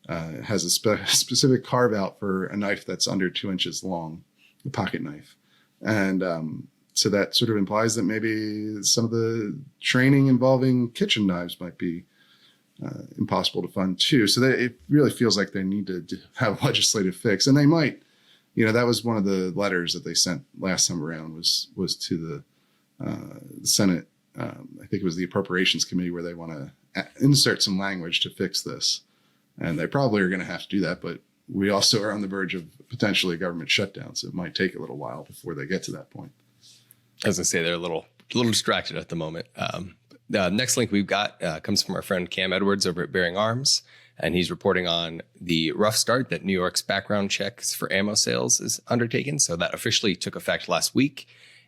has a specific carve out for a knife that's under 2 inches long, a pocket knife. And so that sort of implies that maybe some of the training involving kitchen knives might be impossible to fund too. So it really feels like they need to have a legislative fix, and they might. That was one of the letters that they sent last time around was to the Senate. I think it was the Appropriations Committee, where they want to insert some language to fix this. And they probably are going to have to do that, but we also are on the verge of potentially a government shutdown, so it might take a little while before they get to that point. As I say, they're a little distracted at the moment. The next link we've got comes from our friend Cam Edwards over at Bearing Arms, and he's reporting on the rough start that New York's background checks for ammo sales is undertaken. So that officially took effect last week,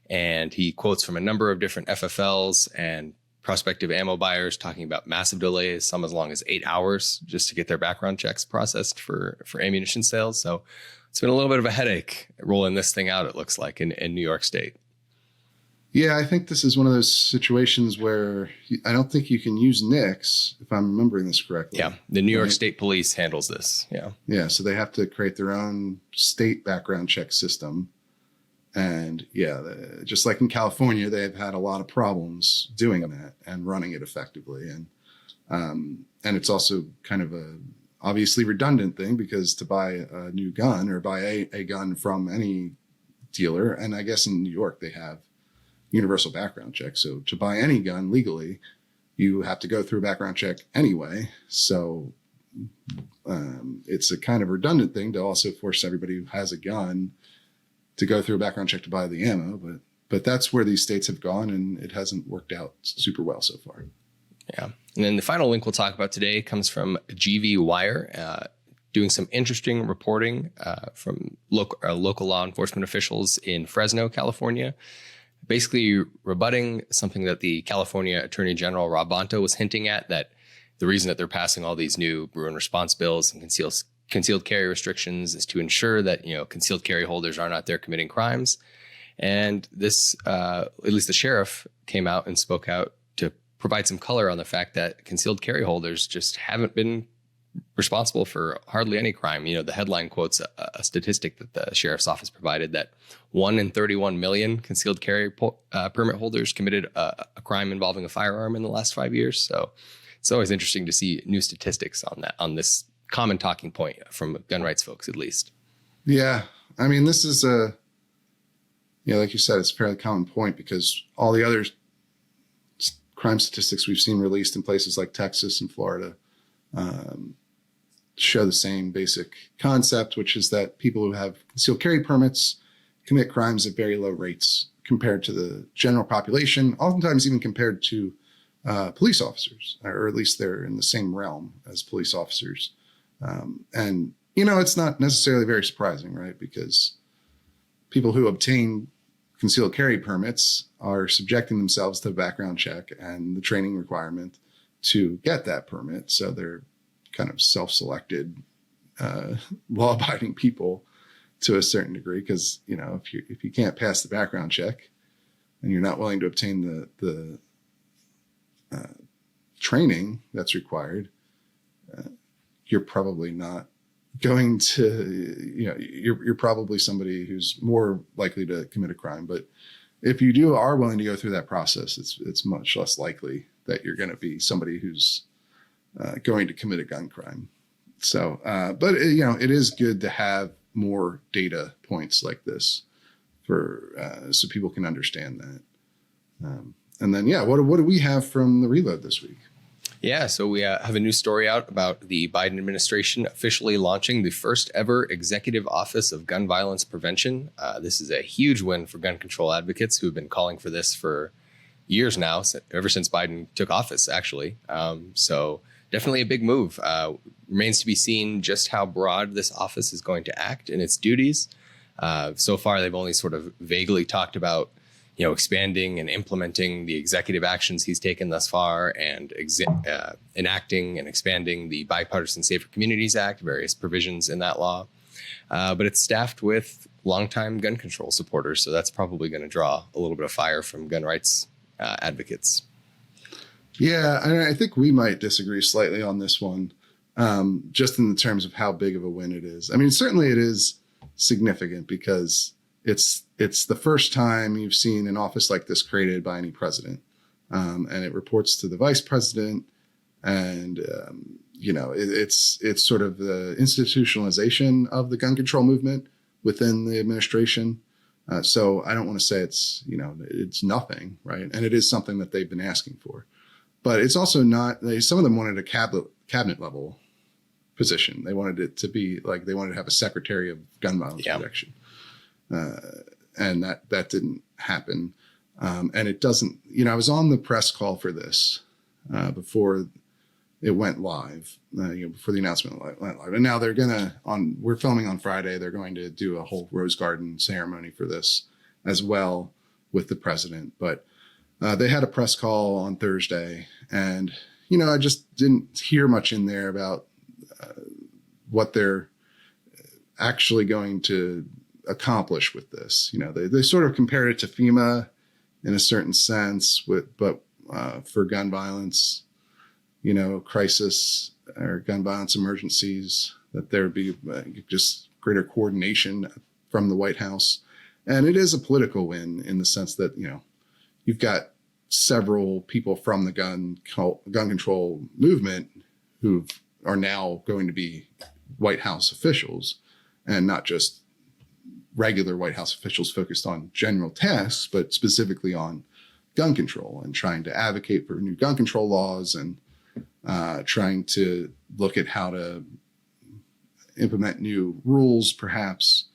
and he quotes from a number of different FFLs and prospective ammo buyers talking about massive delays, some as long as 8 hours just to get their background checks processed for ammunition sales. So it's been a little bit of a headache rolling this thing out, it looks like, in New York State. Yeah, I think this is one of those situations where I don't think you can use NICS, if I'm remembering this correctly. Yeah, the New York State Police handles this. Yeah. Yeah, so they have to create their own state background check system. And yeah, just like in California, they've had a lot of problems doing that and running it effectively. And it's also kind of a obviously redundant thing, because to buy a new gun or buy a gun from any dealer, and I guess in New York they have universal background check. So to buy any gun legally, you have to go through a background check anyway. So it's a kind of redundant thing to also force everybody who has a gun to go through a background check to buy the ammo, but that's where these states have gone, and it hasn't worked out super well so far. Yeah. And then the final link we'll talk about today comes from GV Wire, doing some interesting reporting from local law enforcement officials in Fresno, California, basically rebutting something that the California Attorney General Rob Bonta was hinting at, that the reason that they're passing all these new Bruin response bills and concealed carry restrictions is to ensure that, concealed carry holders aren't out there committing crimes. And this, at least the sheriff came out and spoke out to provide some color on the fact that concealed carry holders just haven't been responsible for hardly any crime. The headline quotes a statistic that the sheriff's office provided, that 1 in 31 million concealed carry permit holders committed a crime involving a firearm in the last 5 years. So it's always interesting to see new statistics on this common talking point from gun rights folks, at least. Yeah. I mean, this is like you said, it's a fairly common point, because all the other crime statistics we've seen released in places like Texas and Florida show the same basic concept, which is that people who have concealed carry permits commit crimes at very low rates compared to the general population, oftentimes even compared to police officers, or at least they're in the same realm as police officers. And it's not necessarily very surprising, right? Because people who obtain concealed carry permits are subjecting themselves to a background check and the training requirement to get that permit. So they're kind of self-selected, law-abiding people to a certain degree, because, if you can't pass the background check and you're not willing to obtain the training that's required, you're probably not going to, you're probably somebody who's more likely to commit a crime. But if you are willing to go through that process, it's much less likely that you're going to be somebody who's going to commit a gun crime. So, but it is good to have more data points like this so people can understand that. And then, what do we have from the Reload this week? Yeah, so we have a new story out about the Biden administration officially launching the first ever Executive Office of Gun Violence Prevention. This is a huge win for gun control advocates who have been calling for this for years now, ever since Biden took office, actually. So definitely a big move. Remains to be seen just how broad this office is going to act in its duties. So far, they've only sort of vaguely talked about, expanding and implementing the executive actions he's taken thus far, and enacting and expanding the Bipartisan Safer Communities Act, various provisions in that law. But it's staffed with longtime gun control supporters, so that's probably going to draw a little bit of fire from gun rights advocates. Yeah, I think we might disagree slightly on this one, just in the terms of how big of a win it is. I mean, certainly it is significant because it's the first time you've seen an office like this created by any president, and it reports to the vice president, and it's sort of the institutionalization of the gun control movement within the administration. So I don't want to say it's nothing, right? And it is something that they've been asking for, but it's also not. Some of them wanted a cabinet level position. They wanted it to be like they wanted to have a secretary of gun violence protection. And that didn't happen. And it doesn't, I was on the press call for this before it went live, before the announcement went live. And now we're filming on Friday. They're going to do a whole Rose Garden ceremony for this as well with the president. But they had a press call on Thursday, and, I just didn't hear much in there about what they're actually going to accomplish with this. They sort of compared it to FEMA in a certain sense, but for gun violence, crisis or gun violence emergencies, that there would be just greater coordination from the White House. And it is a political win in the sense that, you've got several people from the gun control movement who are now going to be White House officials, and not just regular White House officials focused on general tasks, but specifically on gun control and trying to advocate for new gun control laws and trying to look at how to implement new rules, perhaps.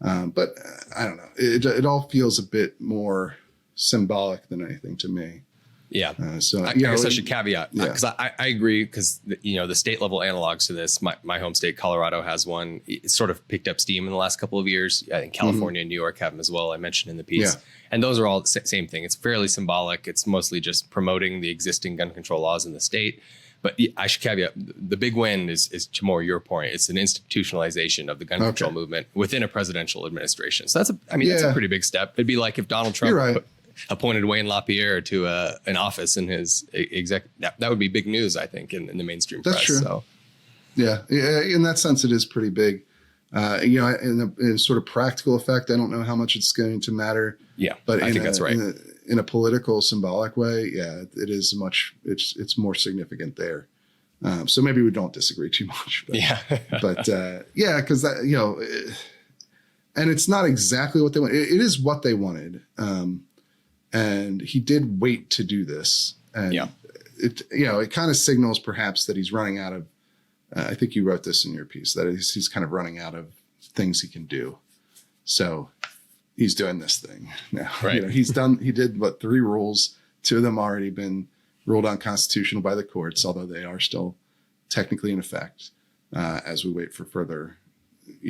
But I don't know. It all feels a bit more symbolic than anything to me. Yeah. So I guess I should caveat, because I agree, because the state level analogs to this, my home state, Colorado, has one. It's sort of picked up steam in the last couple of years. I think California and New York have them as well. I mentioned in the piece. Yeah. And those are all the same thing. It's fairly symbolic. It's mostly just promoting the existing gun control laws in the state. But I should caveat, the big win is to more your point. It's an institutionalization of the gun control movement within a presidential administration. So that's a pretty big step. It'd be like if Donald Trump appointed Wayne LaPierre to an office in his that would be big news, I think, in the mainstream press. That's true. So. Yeah, in that sense, it is pretty big. In a sort of practical effect, I don't know how much it's going to matter. Yeah, but I think that's right. In a political, symbolic way, it is it's more significant there. So maybe we don't disagree too much. But, yeah, because and it's not exactly what they want. It is what they wanted. And he did wait to do this. And it kind of signals perhaps that he's running out of, I think you wrote this in your piece, that he's kind of running out of things he can do. So he's doing this thing now. Right. He did 3 rules. 2 of them already been ruled unconstitutional by the courts, although they are still technically in effect as we wait for further,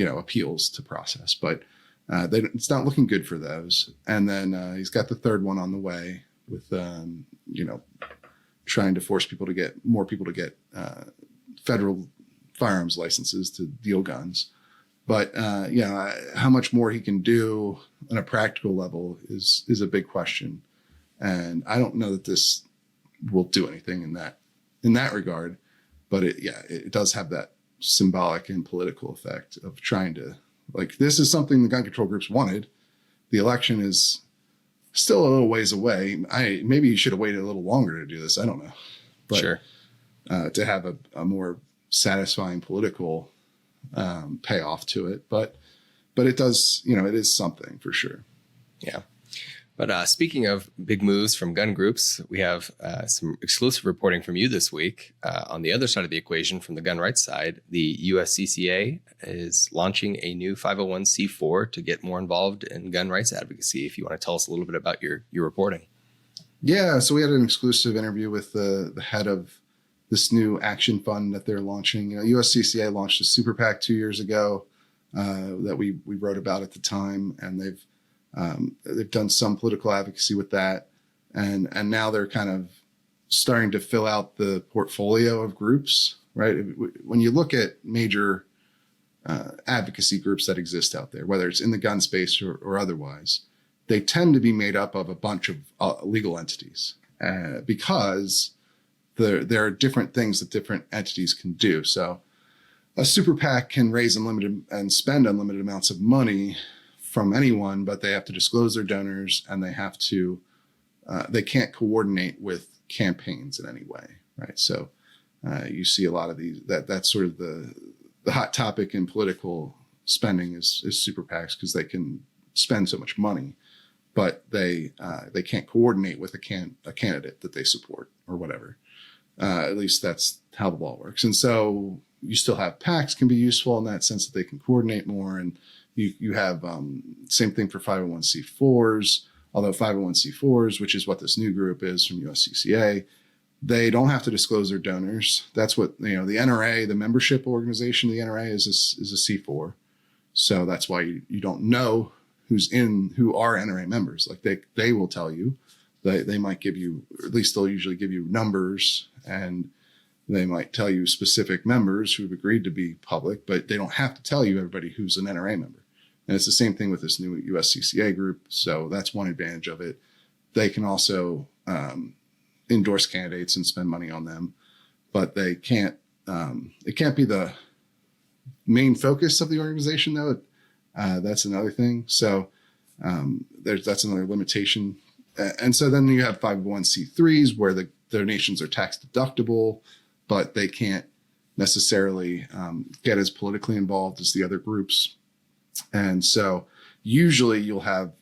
appeals to process. But it's not looking good for those. And then he's got the 3rd one on the way with, trying to force more people to get federal firearms licenses to deal guns. But, how much more he can do on a practical level is a big question. And I don't know that this will do anything in that regard. But it does have that symbolic and political effect of trying to, this is something the gun control groups wanted. The election is still a little ways away. Maybe you should have waited a little longer to do this. I don't know. But, sure. To have a more satisfying political payoff to it. But it does, it is something for sure. Yeah. But speaking of big moves from gun groups, we have some exclusive reporting from you this week. On the other side of the equation, from the gun rights side, the USCCA is launching a new 501c4 to get more involved in gun rights advocacy. If you want to tell us a little bit about your reporting. Yeah, so we had an exclusive interview with the head of this new action fund that they're launching. USCCA launched a super PAC 2 years ago that we wrote about at the time, and they've They've done some political advocacy with that, and now they're kind of starting to fill out the portfolio of groups. Right, when you look at major advocacy groups that exist out there, whether it's in the gun space or otherwise, they tend to be made up of a bunch of legal entities because there are different things that different entities can do. So a super PAC can raise unlimited and spend unlimited amounts of money from anyone, but they have to disclose their donors, and they have to they can't coordinate with campaigns in any way, right? So you see a lot of these, that's sort of the hot topic in political spending is super PACs, because they can spend so much money, but they can't coordinate with a candidate that they support or whatever. At least that's how the law works. And so you still have PACs can be useful in that sense that they can coordinate more. And you have same thing for 501c4s, although 501c4s, which is what this new group is from USCCA, they don't have to disclose their donors. That's what, the NRA, the membership organization, the NRA is a C4. So that's why you don't know who are NRA members. Like they will tell you. They might give you, or at least they'll usually give you numbers, and they might tell you specific members who've agreed to be public, but they don't have to tell you everybody who's an NRA member. And it's the same thing with this new USCCA group. So that's one advantage of it. They can also endorse candidates and spend money on them, but they can't, it can't be the main focus of the organization though. That's another thing. So that's another limitation. And so then you have 501c3s where the donations are tax deductible, but they can't necessarily get as politically involved as the other groups. And so usually you'll have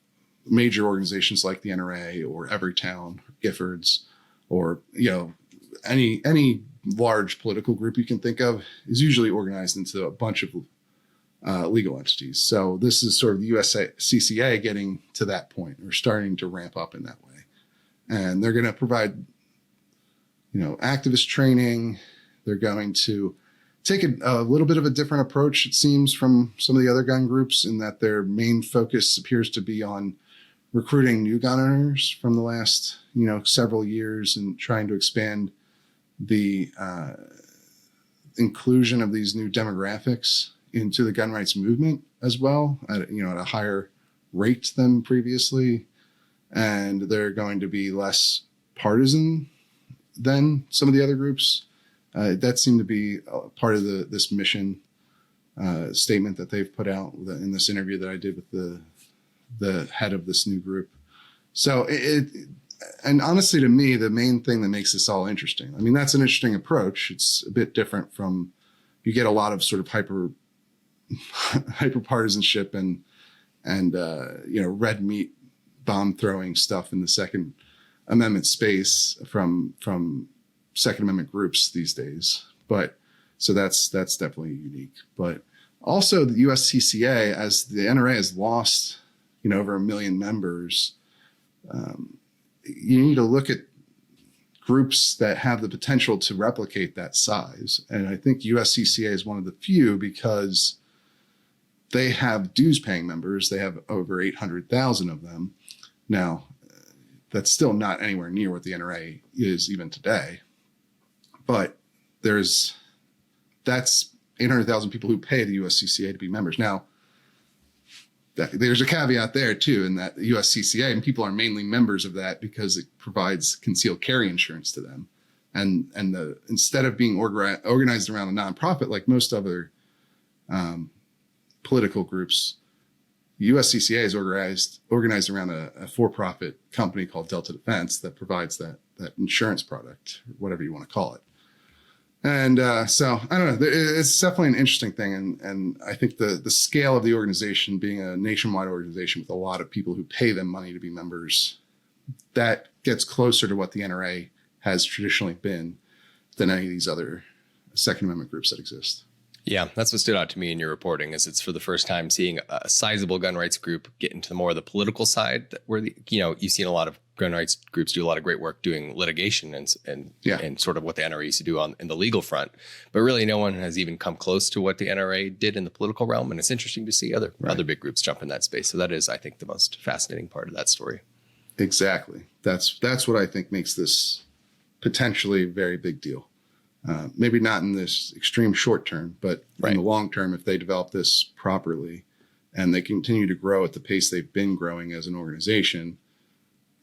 major organizations like the NRA or Everytown, or Giffords, or any large political group you can think of is usually organized into a bunch of legal entities. So this is sort of the USCCA getting to that point, or starting to ramp up in that way. And they're going to provide, activist training. They're going to take a little bit of a different approach, it seems, from some of the other gun groups, in that their main focus appears to be on recruiting new gun owners from the last, several years, and trying to expand the inclusion of these new demographics into the gun rights movement as well, at a higher rate than previously. And they're going to be less partisan than some of the other groups. That seemed to be part of this mission statement that they've put out in this interview that I did with the head of this new group. So and honestly, to me, the main thing that makes this all interesting, I mean, that's an interesting approach. It's a bit different from, you get a lot of sort of hyper partisanship and red meat bomb throwing stuff in the Second Amendment space from Second Amendment groups these days. But so that's definitely unique. But also the USCCA, as the NRA has lost, over 1 million members, you need to look at groups that have the potential to replicate that size. And I think USCCA is one of the few, because they have dues paying members. They have over 800,000 of them. Now, that's still not anywhere near what the NRA is even today. But that's 800,000 people who pay the USCCA to be members. Now, there's a caveat there too, in that the USCCA and people are mainly members of that because it provides concealed carry insurance to them. And instead of being organized around a nonprofit like most other political groups, USCCA is organized around a for-profit company called Delta Defense that provides that insurance product, or whatever you want to call it. And so I don't know, it's definitely an interesting thing. And I think the scale of the organization, being a nationwide organization with a lot of people who pay them money to be members, that gets closer to what the NRA has traditionally been than any of these other Second Amendment groups that exist. Yeah, that's what stood out to me in your reporting, is it's for the first time seeing a sizable gun rights group get into more of the political side, where you've seen a lot of gun rights groups do a lot of great work doing litigation and sort of what the NRA used to do in the legal front. But really, no one has even come close to what the NRA did in the political realm. And it's interesting to see other big groups jump in that space. So that is, I think, the most fascinating part of that story. Exactly. That's what I think makes this potentially a very big deal. Maybe not in this extreme short term, but in the long term, if they develop this properly and they continue to grow at the pace they've been growing as an organization,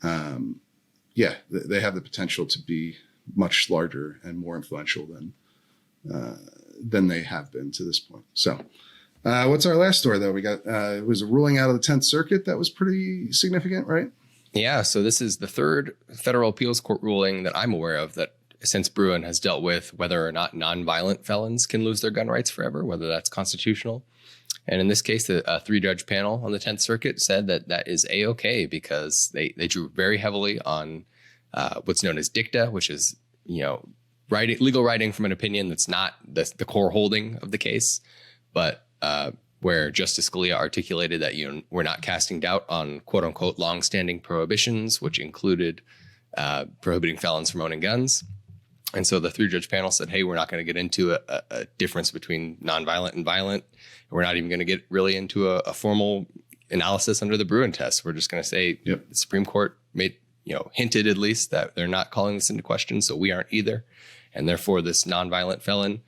they have the potential to be much larger and more influential than they have been to this point. So what's our last story, though? We got it was a ruling out of the 10th Circuit that was pretty significant, right? Yeah, so this is the third federal appeals court ruling that I'm aware of that since Bruin has dealt with whether or not nonviolent felons can lose their gun rights forever, whether that's constitutional. And in this case, a 3-judge panel on the 10th Circuit said that is A-OK because they drew very heavily on what's known as dicta, which is, legal writing from an opinion that's not the core holding of the case, but where Justice Scalia articulated that, we're not casting doubt on quote unquote longstanding prohibitions, which included prohibiting felons from owning guns. And so the 3-judge panel said, hey, we're not going to get into a difference between nonviolent and violent. We're not even going to get really into a formal analysis under the Bruin test. We're just going to say the Supreme Court hinted at least that they're not calling this into question. So we aren't either. And therefore, this nonviolent felon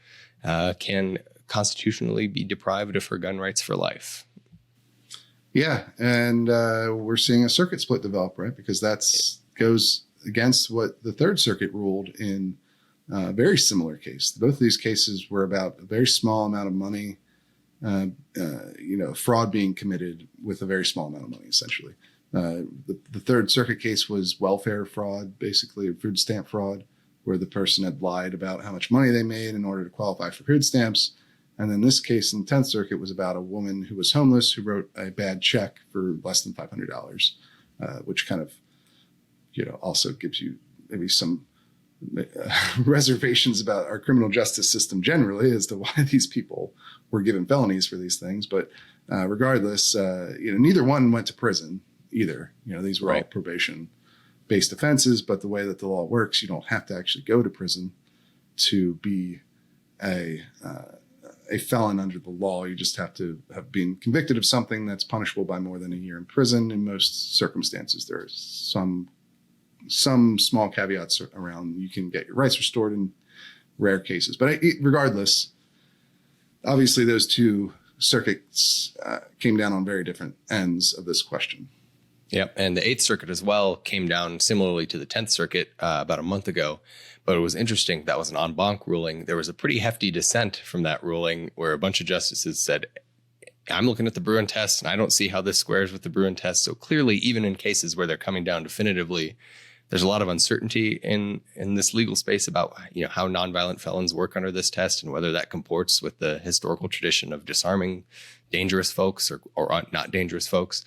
can constitutionally be deprived of her gun rights for life. Yeah. And we're seeing a circuit split develop, right? Because goes against what the 3rd Circuit ruled in a very similar case. Both of these cases were about a very small amount of money, fraud being committed with a very small amount of money, essentially. The 3rd Circuit case was welfare fraud, basically, or food stamp fraud, where the person had lied about how much money they made in order to qualify for food stamps. And then this case in the 10th Circuit was about a woman who was homeless who wrote a bad check for less than $500, which kind of, also gives you maybe some reservations about our criminal justice system generally as to why these people were given felonies for these things. But regardless, neither one went to prison either. These were all probation-based offenses, but the way that the law works, you don't have to actually go to prison to be a felon under the law. You just have to have been convicted of something that's punishable by more than a year in prison. In most circumstances, there are some small caveats around you can get your rights restored in rare cases. But regardless, obviously those two circuits came down on very different ends of this question. Yep. And the 8th Circuit as well came down similarly to the 10th Circuit about a month ago. But it was interesting. That was an en banc ruling. There was a pretty hefty dissent from that ruling where a bunch of justices said, I'm looking at the Bruin test and I don't see how this squares with the Bruin test. So clearly, even in cases where they're coming down definitively, there's a lot of uncertainty in this legal space about how nonviolent felons work under this test and whether that comports with the historical tradition of disarming dangerous folks or not dangerous folks.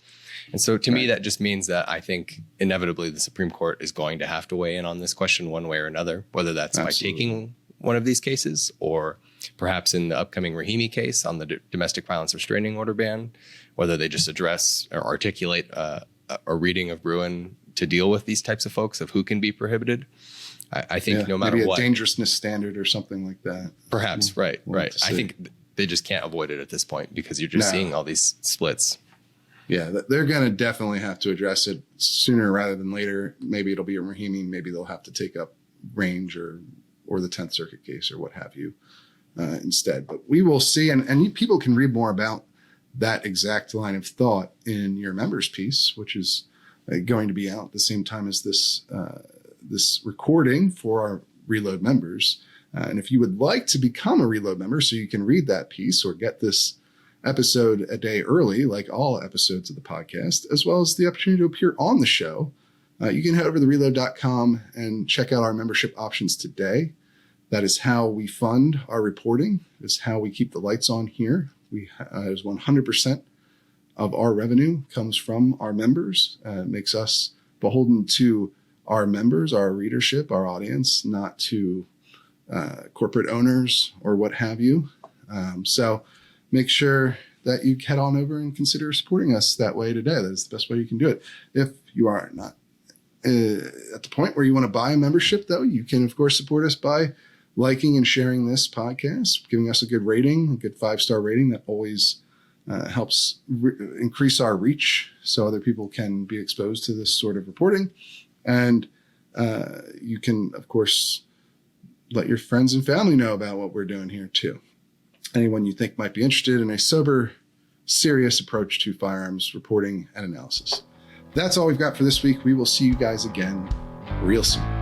And so to me, that just means that I think inevitably the Supreme Court is going to have to weigh in on this question one way or another, whether that's by taking one of these cases or perhaps in the upcoming Rahimi case on the domestic violence restraining order ban, whether they just address or articulate a reading of Bruin to deal with these types of folks of who can be prohibited. I think no matter maybe what, a dangerousness standard or something like that. Perhaps, right. I think they just can't avoid it at this point because you're just seeing all these splits. Yeah, they're going to definitely have to address it sooner rather than later. Maybe it'll be a Rahimi. Maybe they'll have to take up Range or the 10th Circuit case or what have you instead. But we will see. And people can read more about that exact line of thought in your members piece, which is going to be out at the same time as this recording for our Reload members. And if you would like to become a Reload member so you can read that piece or get this episode a day early, like all episodes of the podcast, as well as the opportunity to appear on the show, you can head over to reload.com and check out our membership options today. That is how we fund our reporting. It's how we keep the lights on here. As 100% of our revenue comes from our members. It makes us beholden to our members, our readership, our audience, not to corporate owners or what have you. So make sure that you head on over and consider supporting us that way today. That is the best way you can do it. If you are not at the point where you want to buy a membership, though, you can, of course, support us by liking and sharing this podcast, giving us a good rating, a good 5-star rating. That always helps increase our reach so other people can be exposed to this sort of reporting. And you can, of course, let your friends and family know about what we're doing here, too. Anyone you think might be interested in a sober, serious approach to firearms reporting and analysis. That's all we've got for this week. We will see you guys again real soon.